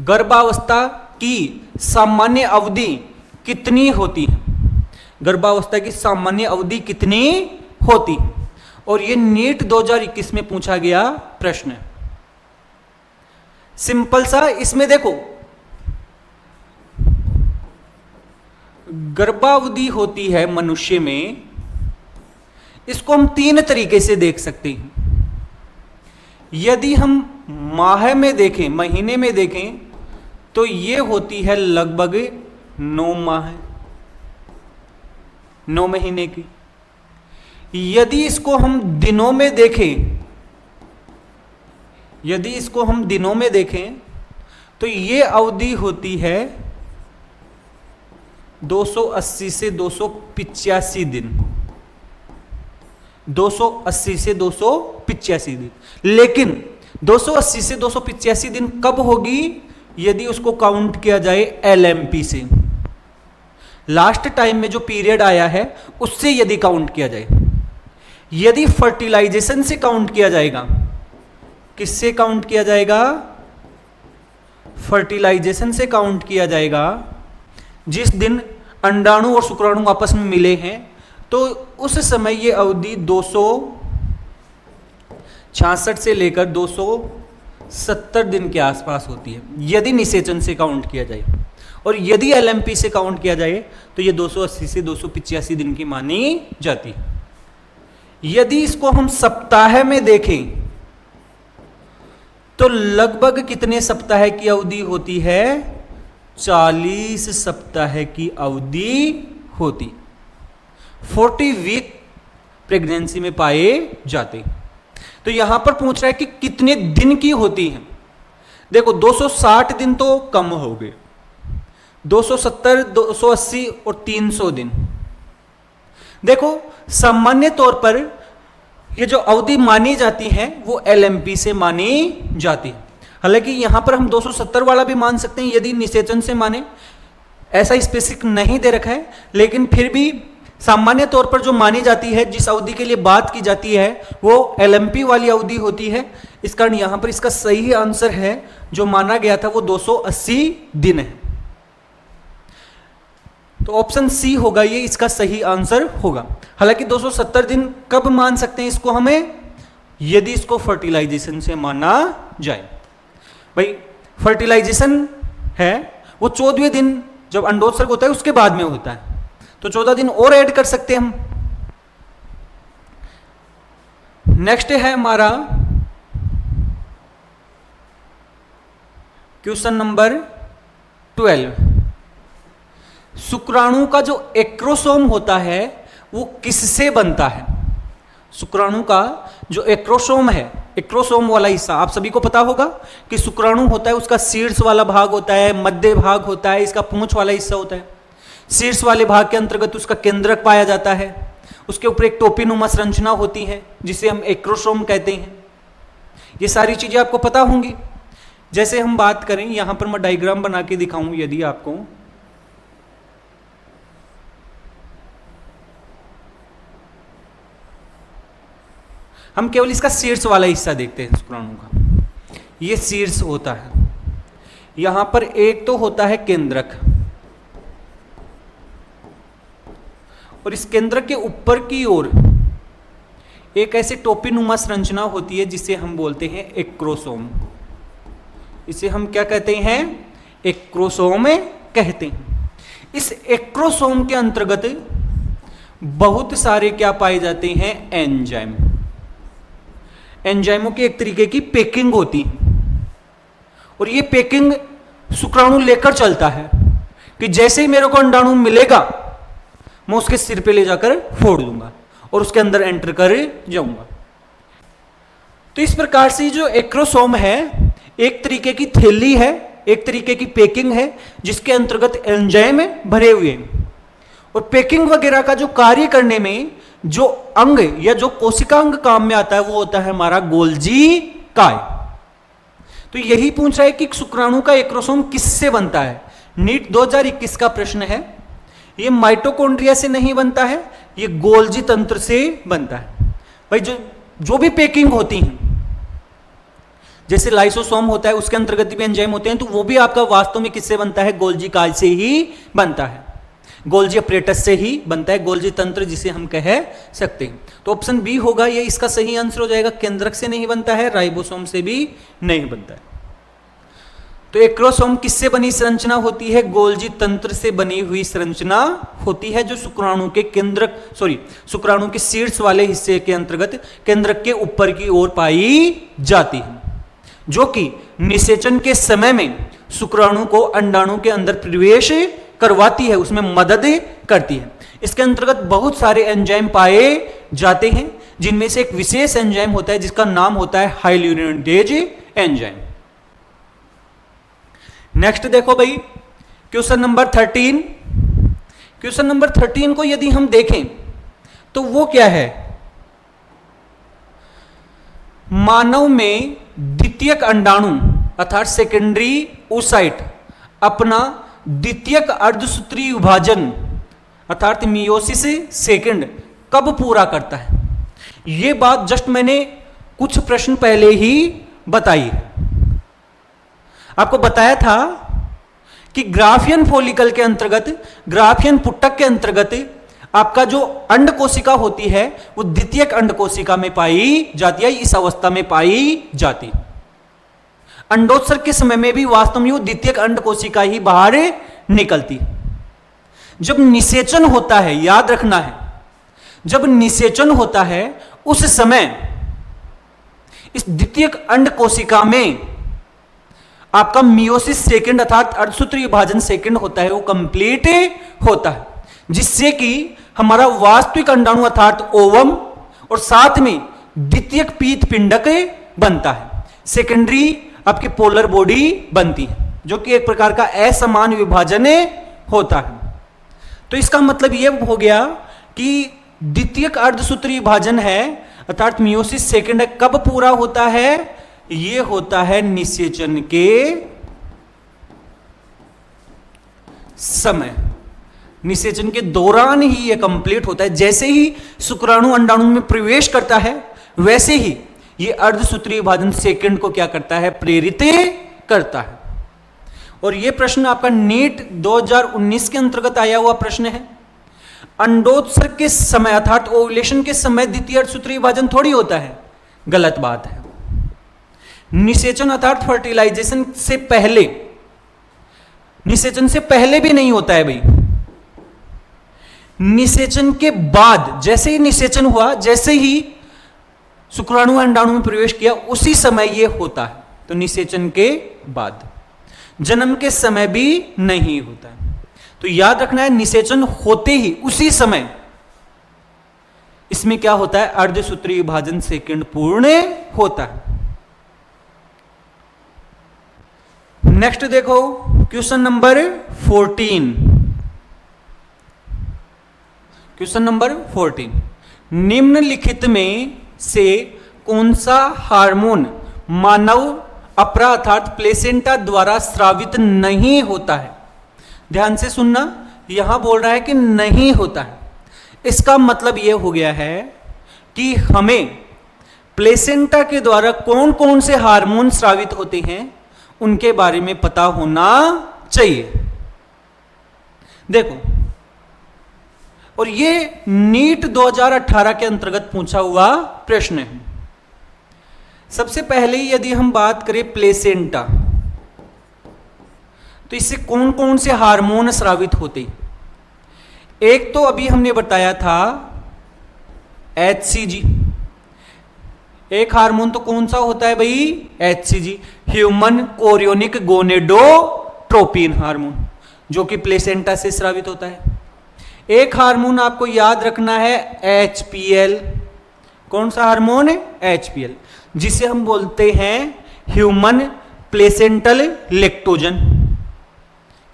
A: गर्भावस्था की सामान्य अवधि कितनी होती है? गर्भावस्था की सामान्य अवधि कितनी होती है? और ये नीट 2021 में पूछा गया प्रश्न है। सिंपल सा, इसमें देखो गर्भावधि होती है मनुष्य में, इसको हम 3 तरीके से देख सकते हैं। यदि हम माह में देखें, महीने में देखें, तो ये होती है लगभग 9 माह, 9 महीने की। यदि इसको हम दिनों में देखें, यदि इसको हम दिनों में देखें तो ये अवधि होती है 280 से 285 दिन, 280 से 285 दिन। लेकिन 280 से 285 दिन कब होगी? यदि उसको काउंट किया जाए एलएमपी से, लास्ट टाइम में जो पीरियड आया है उससे यदि काउंट किया जाए। यदि फर्टिलाइजेशन से काउंट किया जाएगा, किससे काउंट किया जाएगा? फर्टिलाइजेशन से काउंट किया जाएगा। जिस दिन अंडाणु और शुक्राणु आपस में मिले हैं, तो उस समय ये अवधि 266 से लेकर 270 दिन के आसपास होती है, यदि निषेचन से काउंट किया जाए। और यदि एलएमपी से काउंट किया जाए तो ये 280 से 285 दिन की मानी जाती है। यदि इसको हम सप्ताह में देखें तो लगभग कितने सप्ताह की अवधि होती है? 40 सप्ताह की अवधि होती, 40 वीक प्रेगनेंसी में पाए जाते। तो यहां पर पूछ रहा है कि कितने दिन की होती है। देखो 260 दिन तो कम हो गए, 270, 280 और 300 दिन। देखो सामान्य तौर पर ये जो अवधि मानी जाती है वो एलएमपी से मानी जाती है। हालांकि यहां पर हम 270 वाला भी मान सकते हैं यदि निषेचन से माने, ऐसा स्पेसिफिक नहीं दे रखा है, लेकिन फिर भी सामान्य तौर पर जो मानी जाती है, जिस अवधि के लिए बात की जाती है, वो एलएमपी वाली अवधि होती है। इस कारण यहां पर इसका सही आंसर है, जो माना गया था वो 280 दिन है। तो ऑप्शन सी होगा, ये इसका सही आंसर होगा। हालांकि 270 दिन कब मान सकते हैं इसको हमें? यदि इसको फर्टिलाइजेशन से माना जाए। भाई फर्टिलाइजेशन है वो 14वें दिन जब अंडोत्सर्ग होता है उसके बाद में होता है, तो 14 दिन और ऐड कर सकते हैं हम। नेक्स्ट है हमारा क्वेश्चन नंबर 12। शुक्राणु का जो एक्रोसोम होता है वो किससे बनता है? शुक्राणु का जो एक्रोसोम है, एक्रोसोम वाला हिस्सा आप सभी को पता होगा कि शुक्राणु होता है, उसका शीर्ष वाला भाग होता है, मध्य भाग होता है, इसका पूंछ वाला हिस्सा होता है। शीर्ष वाले भाग के अंतर्गत उसका केंद्रक पाया जाता है, उसके ऊपर एक टोपीनुमा संरचना होती है जिसे हम एक्रोसोम कहते हैं। ये सारी चीजें आपको पता होंगी। जैसे हम बात करें, यहां पर मैं डायग्राम बना के दिखाऊं यदि आपको, हम केवल इसका शीर्ष वाला हिस्सा देखते हैं शुक्राणु का। ये शीर्ष होता है, यहां पर एक तो होता है केंद्रक, और इस केंद्रक के ऊपर की ओर एक ऐसे टोपीनुमा संरचना होती है जिसे हम बोलते हैं एक्रोसोम। इसे हम क्या कहते हैं? एक्रोसोम कहते हैं। इस एक्रोसोम के अंतर्गत बहुत सारे क्या पाए जाते हैं? एंजाइम। एंजाइमों की एक तरीके की पैकिंग होती है, और ये पैकिंग शुक्राणु लेकर चलता है कि जैसे ही मेरे को अंडाणु मिलेगा मैं उसके सिर पे ले जाकर फोड़ दूंगा और उसके अंदर एंटर कर जाऊंगा। तो इस प्रकार से जो एक्रोसोम है एक तरीके की थैली है, एक तरीके की पैकिंग है जिसके अंतर्गत एंजाइम भरे हुए हैं। और पैकिंग वगैरह का जो कार्य करने में जो अंग या जो कोशिका अंग काम में आता है वो होता है हमारा गोल्जी काय। तो यही पूछ रहा है कि शुक्राणु का एक्रोसोम किससे बनता है? नीट 2021 का प्रश्न है। ये माइटोकॉन्ड्रिया से नहीं बनता है, ये गोल्जी तंत्र से बनता है। भाई जो भी पैकिंग होती है, जैसे लाइसोसोम होता है उसके अंतर्गत भी एंजाइम होते हैं, तो वो भी आपका वास्तव में किससे बनता है? गोल्जी काय से ही बनता है। गोल्जी अपरेटस से ही बनता है, गोल्जी तंत्र जिसे हम कह सकते हैं। तो ऑप्शन बी होगा, ये इसका सही आंसर हो जाएगा। केंद्रक से नहीं बनता है, राइबोसोम से भी नहीं बनता है। तो एक्रोसोम किससे बनी संरचना होती है? गोल्जी तंत्र से बनी हुई संरचना होती है, जो शुक्राणु के शुक्राणु के शीर्ष वाले हिस्से के अंतर्गत केंद्रक के ऊपर की ओर पाई जाती है, जो कि निषेचन के समय में शुक्राणु को अंडाणु के अंदर प्रवेश करवाती है, उसमें मदद करती है। इसके अंतर्गत बहुत सारे एंजाइम पाए जाते हैं, जिनमें से एक विशेष एंजाइम होता है जिसका नाम होता है हाइल्यूरिनेटेज एंजाइम। नेक्स्ट देखो भाई, क्वेश्चन नंबर 13। क्वेश्चन नंबर 13 को यदि हम देखें तो वो क्या है? मानव में द्वितीयक अंडाणु अर्थात सेकेंडरी oocyte अपना द्वितीयक अर्धसूत्रीय विभाजन अर्थात मियोसिस सेकंड कब पूरा करता है? ये बात जस्ट मैंने कुछ प्रश्न पहले ही बताई। आपको बताया था कि ग्राफियन फॉलिकल के अंतर्गत, ग्राफियन पुटक के अंतर्गत आपका जो अंड कोशिका होती है वो द्वितीयक अंड कोशिका में पाई जाती है, इस अवस्था में पाई जाती। अंडोत्सर्ग के समय में भी वास्तव में वो द्वितीयक अंड कोशिका ही बाहर निकलती। जब निषेचन होता है, याद रखना है, जब निषेचन होता है उस समय इस द्वितीयक अंड कोशिका में आपका मियोसिस सेकंड अर्थात अर्धसूत्रीय विभाजन सेकंड होता है, वो कंप्लीट होता है, जिससे कि हमारा वास्तविक अंडाणु अर्थात ओवम और साथ में द्वितीयक पीत पिंडक बनता है। सेकेंडरी आपकी पोलर बॉडी बनती है, जो कि एक प्रकार का असमान विभाजन होता है। तो इसका मतलब यह हो गया कि द्वितीयक अर्धसूत्रीय विभाजन है अर्थात मियोसिस सेकंड कब पूरा होता है? यह होता है निषेचन के समय, निषेचन के दौरान ही यह कंप्लीट होता है। जैसे ही शुक्राणु अंडाणु में प्रवेश करता है, वैसे ही यह अर्धसूत्रीय विभाजन सेकंड को क्या करता है? प्रेरित करता है। और यह प्रश्न आपका नीट 2019 के अंतर्गत आया हुआ प्रश्न है। अंडोत्सर्ग के समय अर्थात ओव्यूलेशन के समय द्वितीय अर्धसूत्रीय विभाजन थोड़ी होता है, गलत बात है। निषेचन अर्थात फर्टिलाइजेशन से पहले, निषेचन से पहले भी नहीं होता है भाई, निषेचन के बाद, जैसे ही निषेचन हुआ, जैसे ही शुक्राणु अंडाणु में प्रवेश किया, उसी समय यह होता है। तो निषेचन के बाद, जन्म के समय भी नहीं होता है। तो याद रखना है, निषेचन होते ही उसी समय इसमें क्या होता है? अर्धसूत्रीय विभाजन सेकंड पूर्ण होता है। नेक्स्ट देखो क्वेश्चन नंबर 14। क्वेश्चन नंबर 14, निम्नलिखित में से कौन सा हार्मोन मानव अपरा अर्थात प्लेसेंटा द्वारा स्रावित नहीं होता है? ध्यान से सुनना, यहां बोल रहा है कि नहीं होता है। इसका मतलब यह हो गया है कि हमें प्लेसेंटा के द्वारा कौन कौन से हार्मोन स्रावित होते हैं उनके बारे में पता होना चाहिए। देखो, और ये नीट 2018 के अंतर्गत पूछा हुआ प्रश्न है। सबसे पहले यदि हम बात करें प्लेसेंटा, तो इससे कौन कौन से हार्मोन स्रावित होते? एक तो अभी हमने बताया था HCG। एक हार्मोन तो कौन सा होता है भाई? HCG, human chorionic gonadotropin hormone, जो कि प्लेसेंटा से स्रावित होता है। एक हार्मोन आपको याद रखना है HPL। कौन सा हार्मोन है? HPL, जिसे हम बोलते हैं ह्यूमन प्लेसेंटल लेक्टोजन।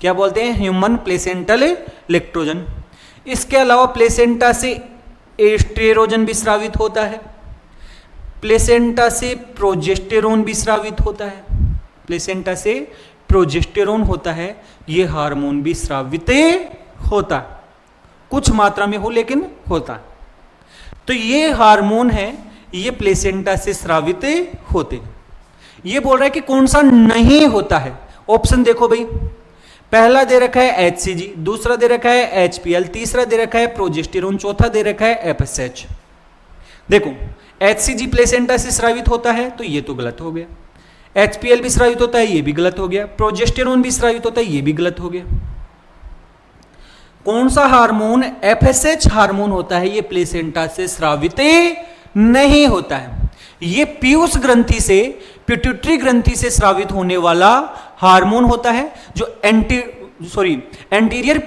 A: क्या बोलते हैं? Human placental lactogen. इसके अलावा प्लेसेंटा से एस्ट्रेरोजन भी स्रावित होता है, प्लेसेंटा से प्रोजेस्टेरोन भी स्रावित होता है, प्लेसेंटा से प्रोजेस्टेरोन होता है, यह हार्मोन भी स्रावित होता है, कुछ मात्रा में हो लेकिन होता। तो ये हार्मोन है, ये प्लेसेंटा से स्रावित होते। ये बोल रहा है कि कौन सा नहीं होता है। ऑप्शन देखो भाई, पहला दे रखा है HCG, दूसरा दे रखा है HPL, तीसरा दे रखा है प्रोजेस्टेरोन, चौथा दे रखा है FSH। देखो HCG प्लेसेंटा से स्रावित होता है तो ये तो गलत हो गया, HPL भी स्रावित होता है ये भी गलत हो गया, प्रोजेस्टेरोन भी स्रावित होता है ये भी गलत हो गया। कौन सा हार्मोन FSH हार्मोन होता है, ये प्लेसेंटा से स्रावित नहीं होता है। ये पीयूष ग्रंथि से, पिट्यूटरी ग्रंथि से स्रावित होने वाला हार्मोन होता है, जो एंटीरियर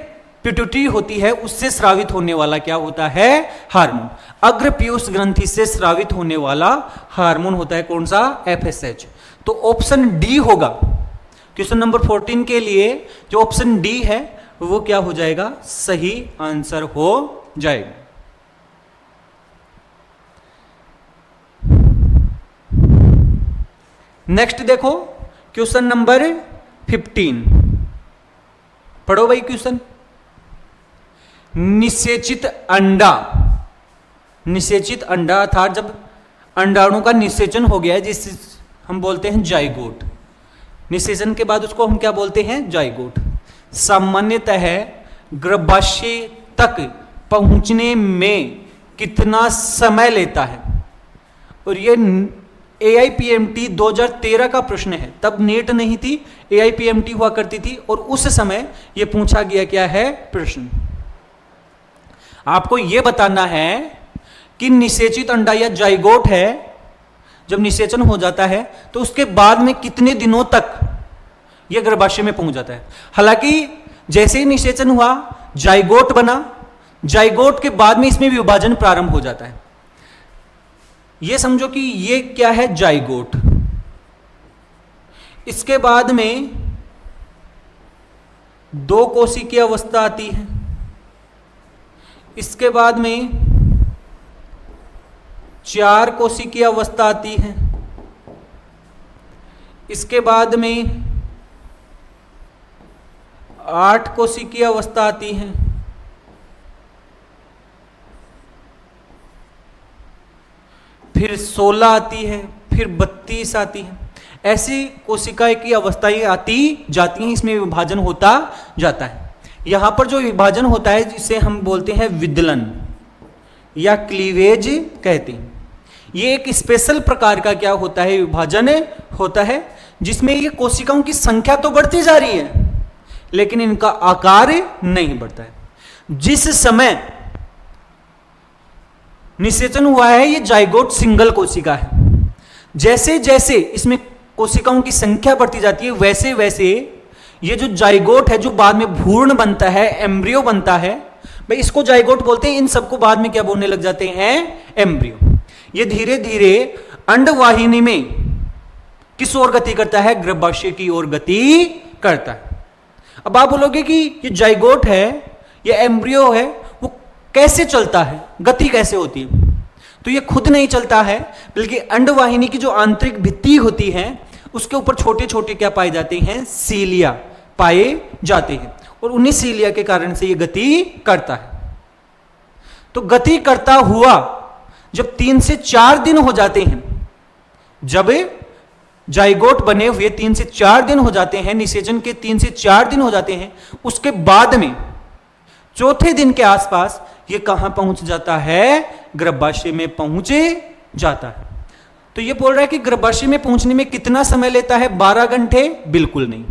A: पिट्यूटरी होती है उससे स्रावित होने वाला क्या होता है, हार्मोन। अग्र पीयूष ग्रंथि से स्रावित होने वाला हार्मोन होता है कौन सा, FSH। तो ऑप्शन डी होगा क्वेश्चन नंबर 14 के लिए, जो ऑप्शन डी है वो क्या हो जाएगा, सही आंसर हो जाएगा। नेक्स्ट देखो क्वेश्चन नंबर 15, पढ़ो भाई क्वेश्चन। निषेचित अंडा, निषेचित अंडा अर्थात जब अंडाणु का निषेचन हो गया है जिसे हम बोलते हैं जाइगोट। निषेचन के बाद उसको हम क्या बोलते हैं, जाइगोट। सामान्यतः गर्भाशय तक पहुंचने में कितना समय लेता है, और ये AIPMT 2013 का प्रश्न है, तब नेट नहीं थी, AIPMT हुआ करती थी, और उस समय ये पूछा गया क्या है प्रश्न। आपको ये बताना है कि निषेचित अंडा या जाइगोट है, जब निषेचन हो जाता है तो उसके बाद में कितने दिनों तक यह गर्भाशय में पहुंच जाता है। हालांकि जैसे ही निषेचन हुआ जाइगोट बना, जाइगोट के बाद में इसमें विभाजन प्रारंभ हो जाता है। यह समझो कि ये क्या है, जाइगोट। इसके बाद में 2 कोशी की अवस्था आती है, इसके बाद में 4 कोशी की अवस्था आती है, इसके बाद में 8 कोशी की अवस्था आती है, फिर 16 आती है, फिर 32 आती है। ऐसी कोशिकाएं की अवस्थाएं आती जाती हैं, इसमें विभाजन होता जाता है। यहां पर जो विभाजन होता है जिसे हम बोलते हैं विदलन या क्लीवेज कहते हैं। ये एक स्पेशल प्रकार का क्या होता है, विभाजन होता है, जिसमें ये कोशिकाओं की संख्या तो बढ़ती जा रही है लेकिन इनका आकार नहीं बढ़ता है। जिस समय निषेचन हुआ है ये जाइगोट सिंगल कोशिका है, जैसे जैसे इसमें कोशिकाओं की संख्या बढ़ती जाती है वैसे वैसे ये जो जाइगोट है, जो बाद में भ्रूण बनता है, एम्ब्रियो बनता है, भाई इसको जाइगोट बोलते हैं, इन सबको बाद में क्या बोलने लग जाते हैं, एम्ब्रियो। ये धीरे धीरे अंडवाहिनी में किस ओर गति करता है, गर्भाशय की ओर गति करता है। अब आप बोलोगे कि ये जाइगोट है, ये एम्ब्रियो है, वो कैसे चलता है, गति कैसे होती है? तो ये खुद नहीं चलता है, बल्कि अंडवाहिनी की जो आंतरिक भित्ति होती है उसके ऊपर छोटे छोटे क्या पाए जाते हैं, सीलिया पाए जाते हैं, और उन्हीं सीलिया के कारण से ये गति करता है। तो गति करता हुआ जब 3 से 4 दिन हो जाते हैं, जब जाइगोट बने हुए 3 से 4 दिन हो जाते हैं, निषेचन के 3 से 4 दिन हो जाते हैं, उसके बाद में चौथे दिन के आसपास ये कहां पहुंच जाता है, गर्भाशय में पहुंचे जाता है। तो ये बोल रहा है कि गर्भाशय में पहुंचने में कितना समय लेता है, 12 घंटे बिल्कुल नहीं,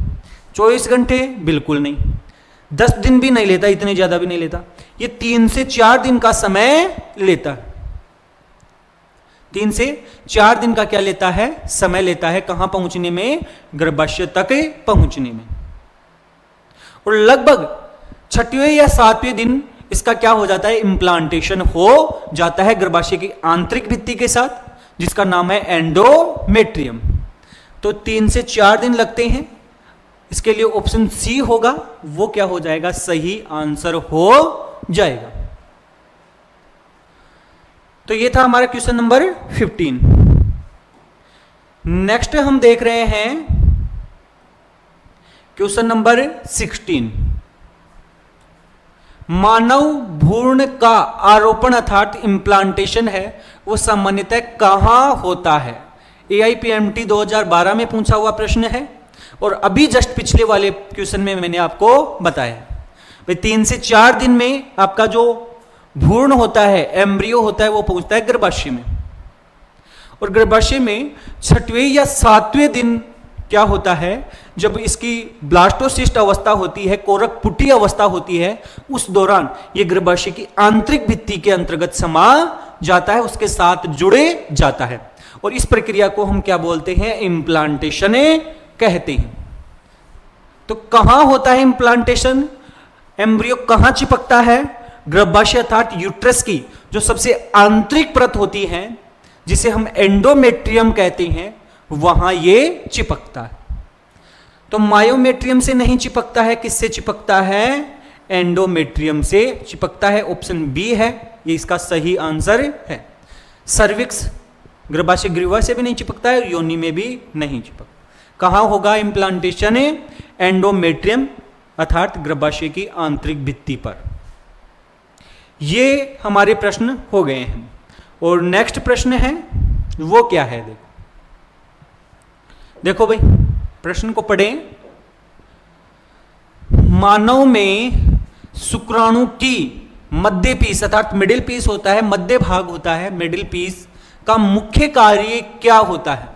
A: 24 घंटे बिल्कुल नहीं, 10 दिन भी नहीं लेता, इतने ज्यादा भी नहीं लेता, ये 3 से 4 दिन का समय लेता है। 3 से 4 दिन का क्या लेता है, समय लेता है, कहां पहुंचने में, गर्भाशय तक पहुंचने में। और लगभग 6वें या 7वें दिन इसका क्या हो जाता है, इम्प्लांटेशन हो जाता है गर्भाशय की आंतरिक भित्ति के साथ, जिसका नाम है एंडोमेट्रियम। तो 3 से 4 दिन लगते हैं, इसके लिए ऑप्शन सी होगा, वो क्या हो जाएगा, सही आंसर हो जाएगा। तो ये था हमारा क्वेश्चन नंबर 15। नेक्स्ट हम देख रहे हैं क्वेश्चन नंबर 16। मानव भ्रूण का आरोपण अर्थात इम्प्लांटेशन है वो सामान्यतः कहां होता है। AIPMT 2012 में पूछा हुआ प्रश्न है। और अभी जस्ट पिछले वाले क्वेश्चन में मैंने आपको बताया भाई 3 से 4 दिन में आपका जो भ्रूण होता है, एम्ब्रियो होता है, वो पहुंचता है गर्भाशय में। और गर्भाशय में 6वें या 7वें दिन क्या होता है, जब इसकी ब्लास्टोसिस्ट अवस्था होती है, कोरक पुटी अवस्था होती है, उस दौरान ये गर्भाशय की आंतरिक भित्ति के अंतर्गत समा जाता है, उसके साथ जुड़े जाता है। और इस प्रक्रिया को हम क्या बोलते हैं, इम्प्लांटेशन कहते हैं। तो कहां होता है इम्प्लांटेशन, एम्ब्रियो कहां चिपकता है, गर्भाशय अर्थात यूट्रस की जो सबसे आंतरिक परत होती है, जिसे हम एंडोमेट्रियम कहते हैं, वहां ये चिपकता है। तो मायोमेट्रियम से नहीं चिपकता है, किससे चिपकता है, एंडोमेट्रियम से चिपकता है। ऑप्शन बी है, ये इसका सही आंसर है। सर्विक्स गर्भाशय ग्रीवा से भी नहीं चिपकता है, योनि में भी नहीं चिपकता। कहां होगा इम्प्लांटेशन, एंडोमेट्रियम अर्थात गर्भाशय की आंतरिक भित्ति पर। ये हमारे प्रश्न हो गए हैं। और नेक्स्ट प्रश्न है वो क्या है, देखो भाई प्रश्न को पढ़ें। मानव में शुक्राणु की मध्य पीस अर्थात मिडिल पीस होता है, मध्य भाग होता है, मिडिल पीस का मुख्य कार्य क्या होता है।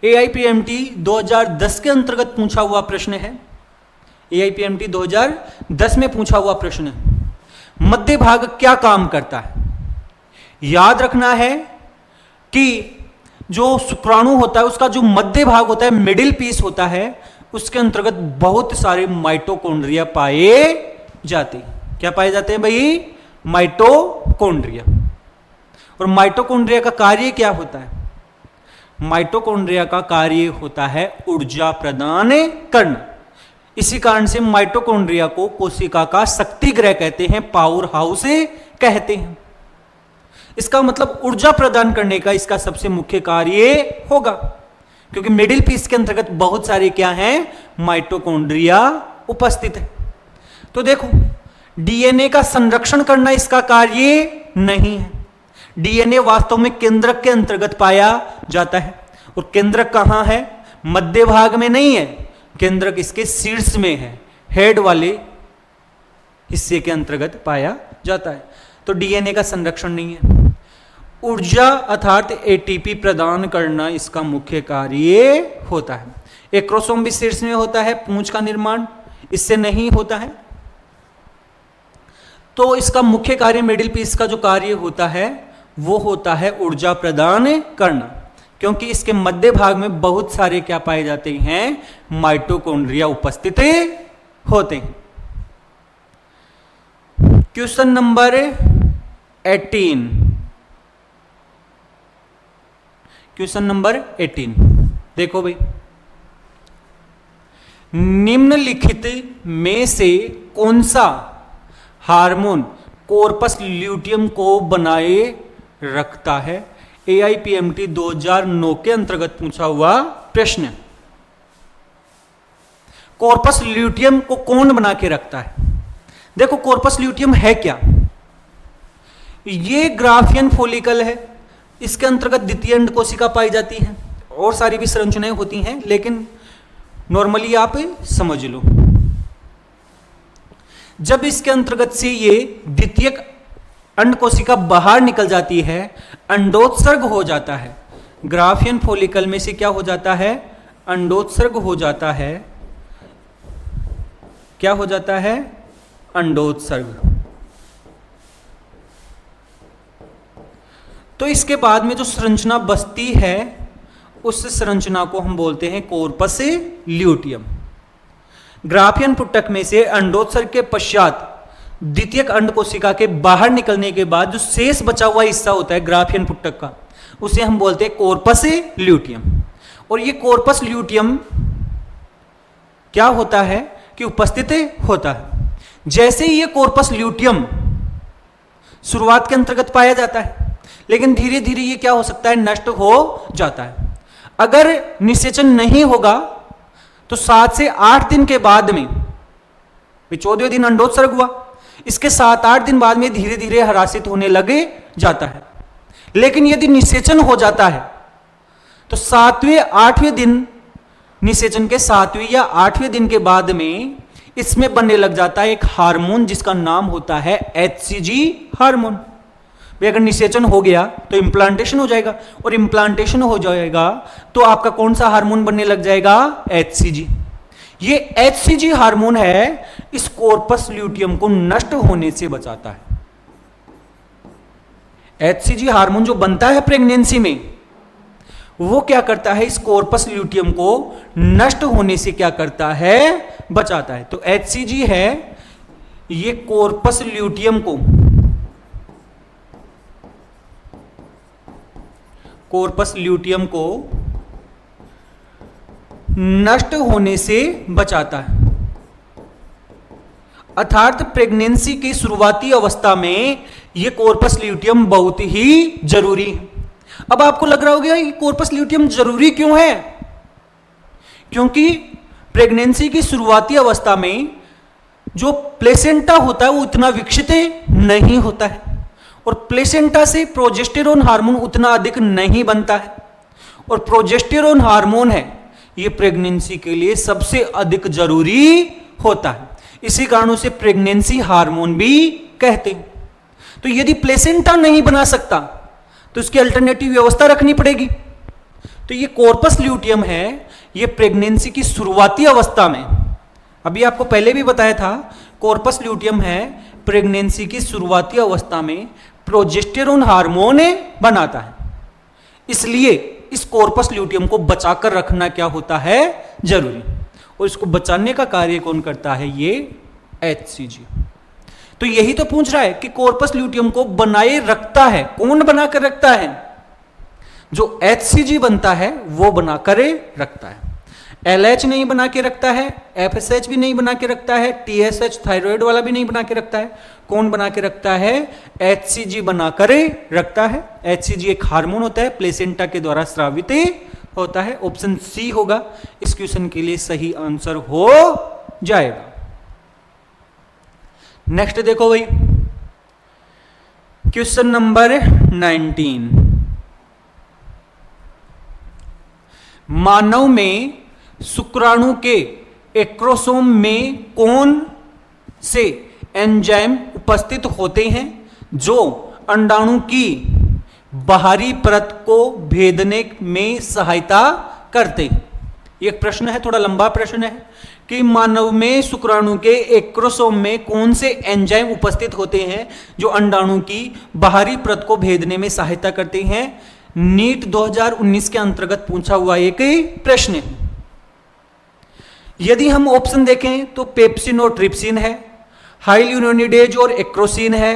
A: AIPMT 2010 के अंतर्गत पूछा हुआ प्रश्न है। AIPMT 2010 में पूछा हुआ प्रश्न है। मध्य भाग क्या काम करता है। याद रखना है कि जो शुक्राणु होता है उसका जो मध्य भाग होता है, मिडिल पीस होता है, उसके अंतर्गत बहुत सारे माइटोकॉन्ड्रिया पाए जाते हैं। क्या पाए जाते हैं भाई, माइटोकॉन्ड्रिया। और माइटोकॉन्ड्रिया का कार्य क्या होता है, माइटोकॉन्ड्रिया का कार्य होता है ऊर्जा प्रदान करना। इसी कारण से माइटोकॉन्ड्रिया को कोशिका का शक्ति गृह कहते हैं, पावर हाउस कहते हैं। इसका मतलब ऊर्जा प्रदान करने का इसका सबसे मुख्य कार्य होगा, क्योंकि मिडिल पीस के अंतर्गत बहुत सारे क्या हैं, माइटोकॉन्ड्रिया उपस्थित है। तो देखो डीएनए का संरक्षण करना इसका कार्य नहीं है। डीएनए वास्तव में केंद्रक के अंतर्गत पाया जाता है। और केंद्रक कहां है, मध्य भाग में नहीं है, केंद्रक इसके शीर्ष में है, हेड वाले हिस्से के अंतर्गत पाया जाता है। तो डीएनए का संरक्षण नहीं है। ऊर्जा अर्थात एटीपी प्रदान करना इसका मुख्य कार्य होता है। एक क्रोमोसोम भी शीर्ष में होता है, पूंछ का निर्माण इससे नहीं होता है। तो इसका मुख्य कार्य मिडिल पीस का जो कार्य होता है वो होता है ऊर्जा प्रदान करना, क्योंकि इसके मध्य भाग में बहुत सारे क्या पाए जाते हैं, माइटोकॉन्ड्रिया उपस्थित होते हैं। क्वेश्चन नंबर 18, क्वेश्चन नंबर 18 देखो भाई, निम्नलिखित में से कौन सा हार्मोन कॉर्पस ल्यूटियम को बनाए रखता है। AIPMT 2009 के अंतर्गत पूछा हुआ प्रश्न। कॉर्पस ल्यूटियम को कौन बना के रखता है। देखो कॉर्पस ल्यूटियम है क्या, ये ग्राफियन फॉलिकल है, इसके अंतर्गत द्वितीय अंड कोशिका पाई जाती है, और सारी भी संरचनाएं होती हैं, लेकिन नॉर्मली आप समझ लो। जब इसके अंतर्गत से ये द्वितीय अंड कोशिका बाहर निकल जाती है, अंडोत्सर्ग हो जाता है। ग्राफियन फॉलिकल में से क्या हो जाता है, अंडोत्सर्ग हो जाता है। क्या हो जाता है, अंडोत्सर्ग। तो इसके बाद में जो संरचना बचती है उस संरचना को हम बोलते हैं कॉर्पस ल्यूटियम। ग्राफियन पुटक में से अंडोत्सर्ग के पश्चात द्वितीय अंड कोशिका के बाहर निकलने के बाद जो शेष बचा हुआ हिस्सा होता है ग्राफियन पुटक का, उसे हम बोलते हैं कॉर्पस ल्यूटियम। और ये कॉर्पस ल्यूटियम क्या होता है कि उपस्थित होता है। जैसे ही ये कॉर्पस ल्यूटियम शुरुआत के अंतर्गत पाया जाता है, लेकिन धीरे धीरे ये क्या हो सकता है, नष्ट हो जाता है। अगर निषेचन नहीं होगा तो 7 से 8 दिन के बाद में, 14वें दिन अंडोत्सर्ग हुआ, इसके 7-8 दिन बाद में धीरे धीरे ह्रासित होने लगे जाता है। लेकिन यदि निषेचन हो जाता है तो 7वें 8वें दिन निषेचन के 7वें या 8वें दिन के बाद में इसमें बनने लग जाता है एक हार्मोन जिसका नाम होता है HCG हार्मोन। भाई अगर निषेचन हो गया तो इम्प्लांटेशन हो जाएगा, और इम्प्लांटेशन हो जाएगा तो आपका कौन सा हार्मोन बनने लग जाएगा? HCG। ये HCG हार्मोन है इस कॉर्पस ल्यूटियम को नष्ट होने से बचाता है। HCG हार्मोन जो बनता है प्रेगनेंसी में, वो क्या करता है? इस कॉर्पस ल्यूटियम को नष्ट होने से क्या करता है? बचाता है। तो HCG है ये कॉर्पस ल्यूटियम को नष्ट होने से बचाता है। अर्थात प्रेगनेंसी की शुरुआती अवस्था में यह कॉर्पस ल्यूटियम बहुत ही जरूरी है। अब आपको लग रहा होगा कि कॉर्पस ल्यूटियम जरूरी क्यों है? क्योंकि प्रेगनेंसी की शुरुआती अवस्था में जो प्लेसेंटा होता है वो उतना विकसित नहीं होता है, और प्लेसेंटा से प्रोजेस्टेरोन हार्मोन उतना अधिक नहीं बनता है, और प्रोजेस्टेरोन हार्मोन है ये प्रेगनेंसी के लिए सबसे अधिक जरूरी होता है। इसी कारण उसे प्रेगनेंसी हार्मोन भी कहते हैं। तो यदि प्लेसेंटा नहीं बना सकता तो इसकी अल्टरनेटिव व्यवस्था रखनी पड़ेगी। तो ये कॉर्पस ल्यूटियम है, ये प्रेगनेंसी की शुरुआती अवस्था में, अभी आपको पहले भी बताया था, कॉर्पस ल्यूटियम है प्रेगनेंसी की शुरुआती अवस्था में प्रोजेस्टेरोन हार्मोन बनाता है। इसलिए इस कॉर्पस ल्यूटियम को बचाकर रखना क्या होता है? जरूरी। और इसको बचाने का कार्य कौन करता है? ये HCG। तो यही तो पूछ रहा है कि कॉर्पस ल्यूटियम को बनाए रखता है कौन? बनाकर रखता है जो HCG बनता है वो बनाकर रखता है। LH नहीं बना के रखता है, FSH भी नहीं बना के रखता है, TSH थायराइड वाला भी नहीं बना के रखता है। कौन बना के रखता है? HCG बनाकर रखता है। HCG एक हार्मोन होता है, प्लेसेंटा के द्वारा स्रावित होता है। ऑप्शन सी होगा इस क्वेश्चन के लिए सही आंसर हो जाएगा। नेक्स्ट देखो भाई, क्वेश्चन नंबर 19। मानव में शुक्राणु के एक्रोसोम में कौन से एंजाइम उपस्थित होते हैं जो अंडाणु की बाहरी परत को भेदने में सहायता करते हैं? एक प्रश्न है, थोड़ा लंबा प्रश्न है कि मानव में शुक्राणु के एक्रोसोम में कौन से एंजाइम उपस्थित होते हैं जो अंडाणु की बाहरी परत को भेदने में सहायता करते हैं। नीट 2019 के अंतर्गत पूछा हुआ एक प्रश्न है। यदि हम ऑप्शन देखें तो पेप्सिन और ट्रिप्सिन है, हाइल्यूरोनिडेज और एक्रोसिन है,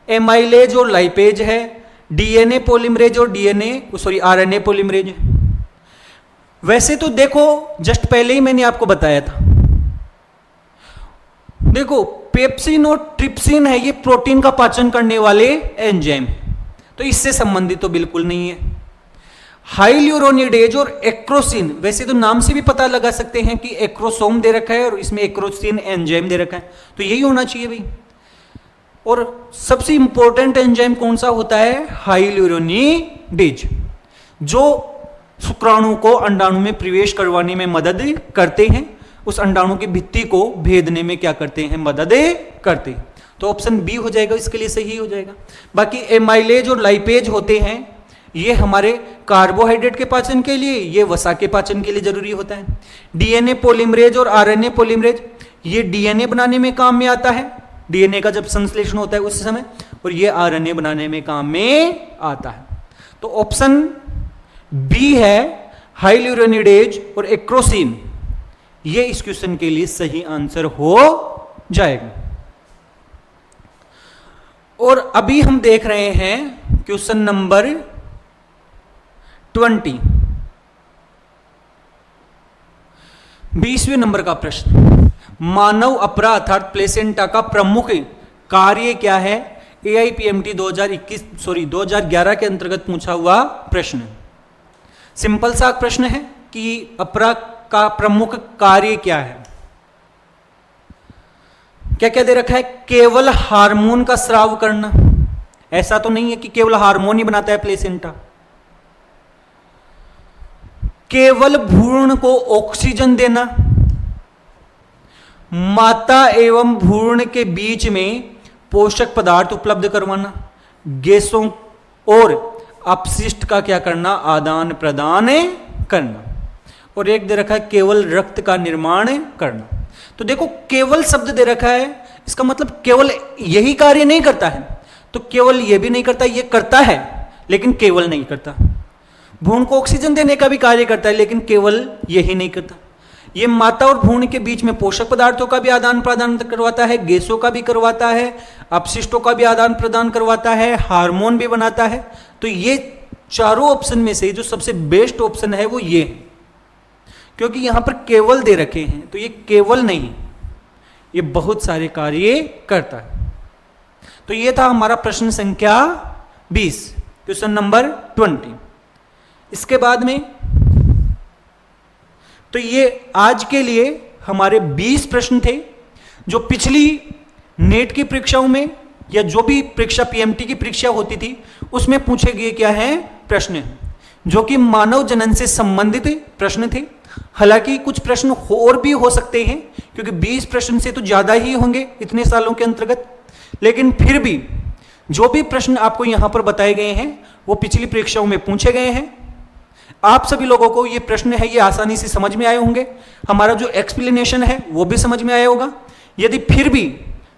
A: एमाइलेज और लाइपेज है, डीएनए पॉलीमरेज और आरएनए पॉलीमरेज है। वैसे तो देखो, जस्ट पहले ही मैंने आपको बताया था, देखो पेप्सिन और ट्रिप्सिन है ये प्रोटीन का पाचन करने वाले एंजाइम है, तो इससे संबंधित तो बिल्कुल नहीं है। हाइल्यूरोनिडेज और एक्रोसिन, वैसे तो नाम से भी पता लगा सकते हैं कि एक्रोसोम दे रखा है और इसमें एक्रोसिन एंजाइम दे रखा है, तो यही होना चाहिए भाई। और सबसे इंपॉर्टेंट एंजाइम कौन सा होता है? हाइल्यूरोनिडेज, जो शुक्राणु को अंडाणु में प्रवेश करवाने में मदद करते हैं, उस अंडाणु की भित्ति को भेदने में क्या करते हैं? मदद करते हैं। तो ऑप्शन बी हो जाएगा, इसके लिए सही हो जाएगा। बाकी एमाइलेज और लाइपेज होते हैं, ये हमारे कार्बोहाइड्रेट के पाचन के लिए, ये वसा के पाचन के लिए जरूरी होता है। डीएनए पॉलीमरेज और आरएनए पॉलीमरेज, ये डीएनए बनाने में काम में आता है, डीएनए का जब संश्लेषण होता है उस समय, और ये आरएनए बनाने में काम में आता है। तो ऑप्शन बी है हाइल्यूरोनिडेज और एक्रोसिन, ये इस क्वेश्चन के लिए सही आंसर हो जाएगा। और अभी हम देख रहे हैं क्वेश्चन नंबर 20, 20वें नंबर का प्रश्न। मानव अपरा अर्थात प्लेसेंटा का प्रमुख कार्य क्या है? AIPMT 2011 के अंतर्गत पूछा हुआ प्रश्न। सिंपल सा प्रश्न है कि अपरा का प्रमुख कार्य क्या है। क्या क्या दे रखा है? केवल हार्मोन का स्राव करना। ऐसा तो नहीं है कि केवल हार्मोन ही बनाता है प्लेसेंटा। केवल भ्रूण को ऑक्सीजन देना, माता एवं भ्रूण के बीच में पोषक पदार्थ उपलब्ध करवाना, गैसों और अपशिष्ट का क्या करना, आदान प्रदान करना, और एक दे रखा है केवल रक्त का निर्माण करना। तो देखो केवल शब्द दे रखा है, इसका मतलब केवल यही कार्य नहीं करता है, तो केवल ये भी नहीं करता, ये करता है लेकिन केवल नहीं करता। भ्रूण को ऑक्सीजन देने का भी कार्य करता है लेकिन केवल यही नहीं करता। ये माता और भ्रूण के बीच में पोषक पदार्थों का भी आदान प्रदान करवाता है, गैसों का भी करवाता है, अपशिष्टों का भी आदान प्रदान करवाता है, हार्मोन भी बनाता है। तो ये चारों ऑप्शन में से जो सबसे बेस्ट ऑप्शन है वो ये है, क्योंकि यहां पर केवल दे रखे हैं, तो ये केवल नहीं, ये बहुत सारे कार्य करता है। तो ये था हमारा प्रश्न संख्या 20, क्वेश्चन नंबर 20। इसके बाद में तो ये आज के लिए हमारे 20 प्रश्न थे जो पिछली नेट की परीक्षाओं में या जो भी परीक्षा पीएमटी की परीक्षा होती थी उसमें पूछे गए क्या है प्रश्न, जो कि मानव जनन से संबंधित प्रश्न थे। हालांकि कुछ प्रश्न और भी हो सकते हैं क्योंकि 20 प्रश्न से तो ज्यादा ही होंगे इतने सालों के अंतर्गत, लेकिन फिर भी जो भी प्रश्न आपको यहां पर बताए गए हैं वो पिछली परीक्षाओं में पूछे गए हैं। आप सभी लोगों को ये प्रश्न है ये आसानी से समझ में आए होंगे, हमारा जो एक्सप्लेनेशन है वो भी समझ में आया होगा। यदि फिर भी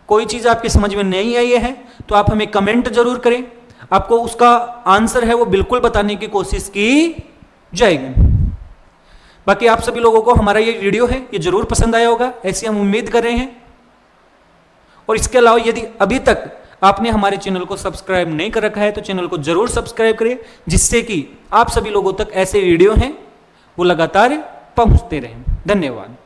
A: कोई चीज आपकी समझ में नहीं आई है तो आप हमें कमेंट जरूर करें, आपको उसका आंसर है वो बिल्कुल बताने की कोशिश की जाएगी। बाकी आप सभी लोगों को हमारा ये वीडियो है ये जरूर पसंद आया होगा, ऐसी हम उम्मीद कर रहे हैं। और इसके अलावा यदि अभी तक आपने हमारे चैनल को सब्सक्राइब नहीं कर रखा है तो चैनल को जरूर सब्सक्राइब करें, जिससे कि आप सभी लोगों तक ऐसे वीडियो हैं वो लगातार पहुंचते रहें। धन्यवाद।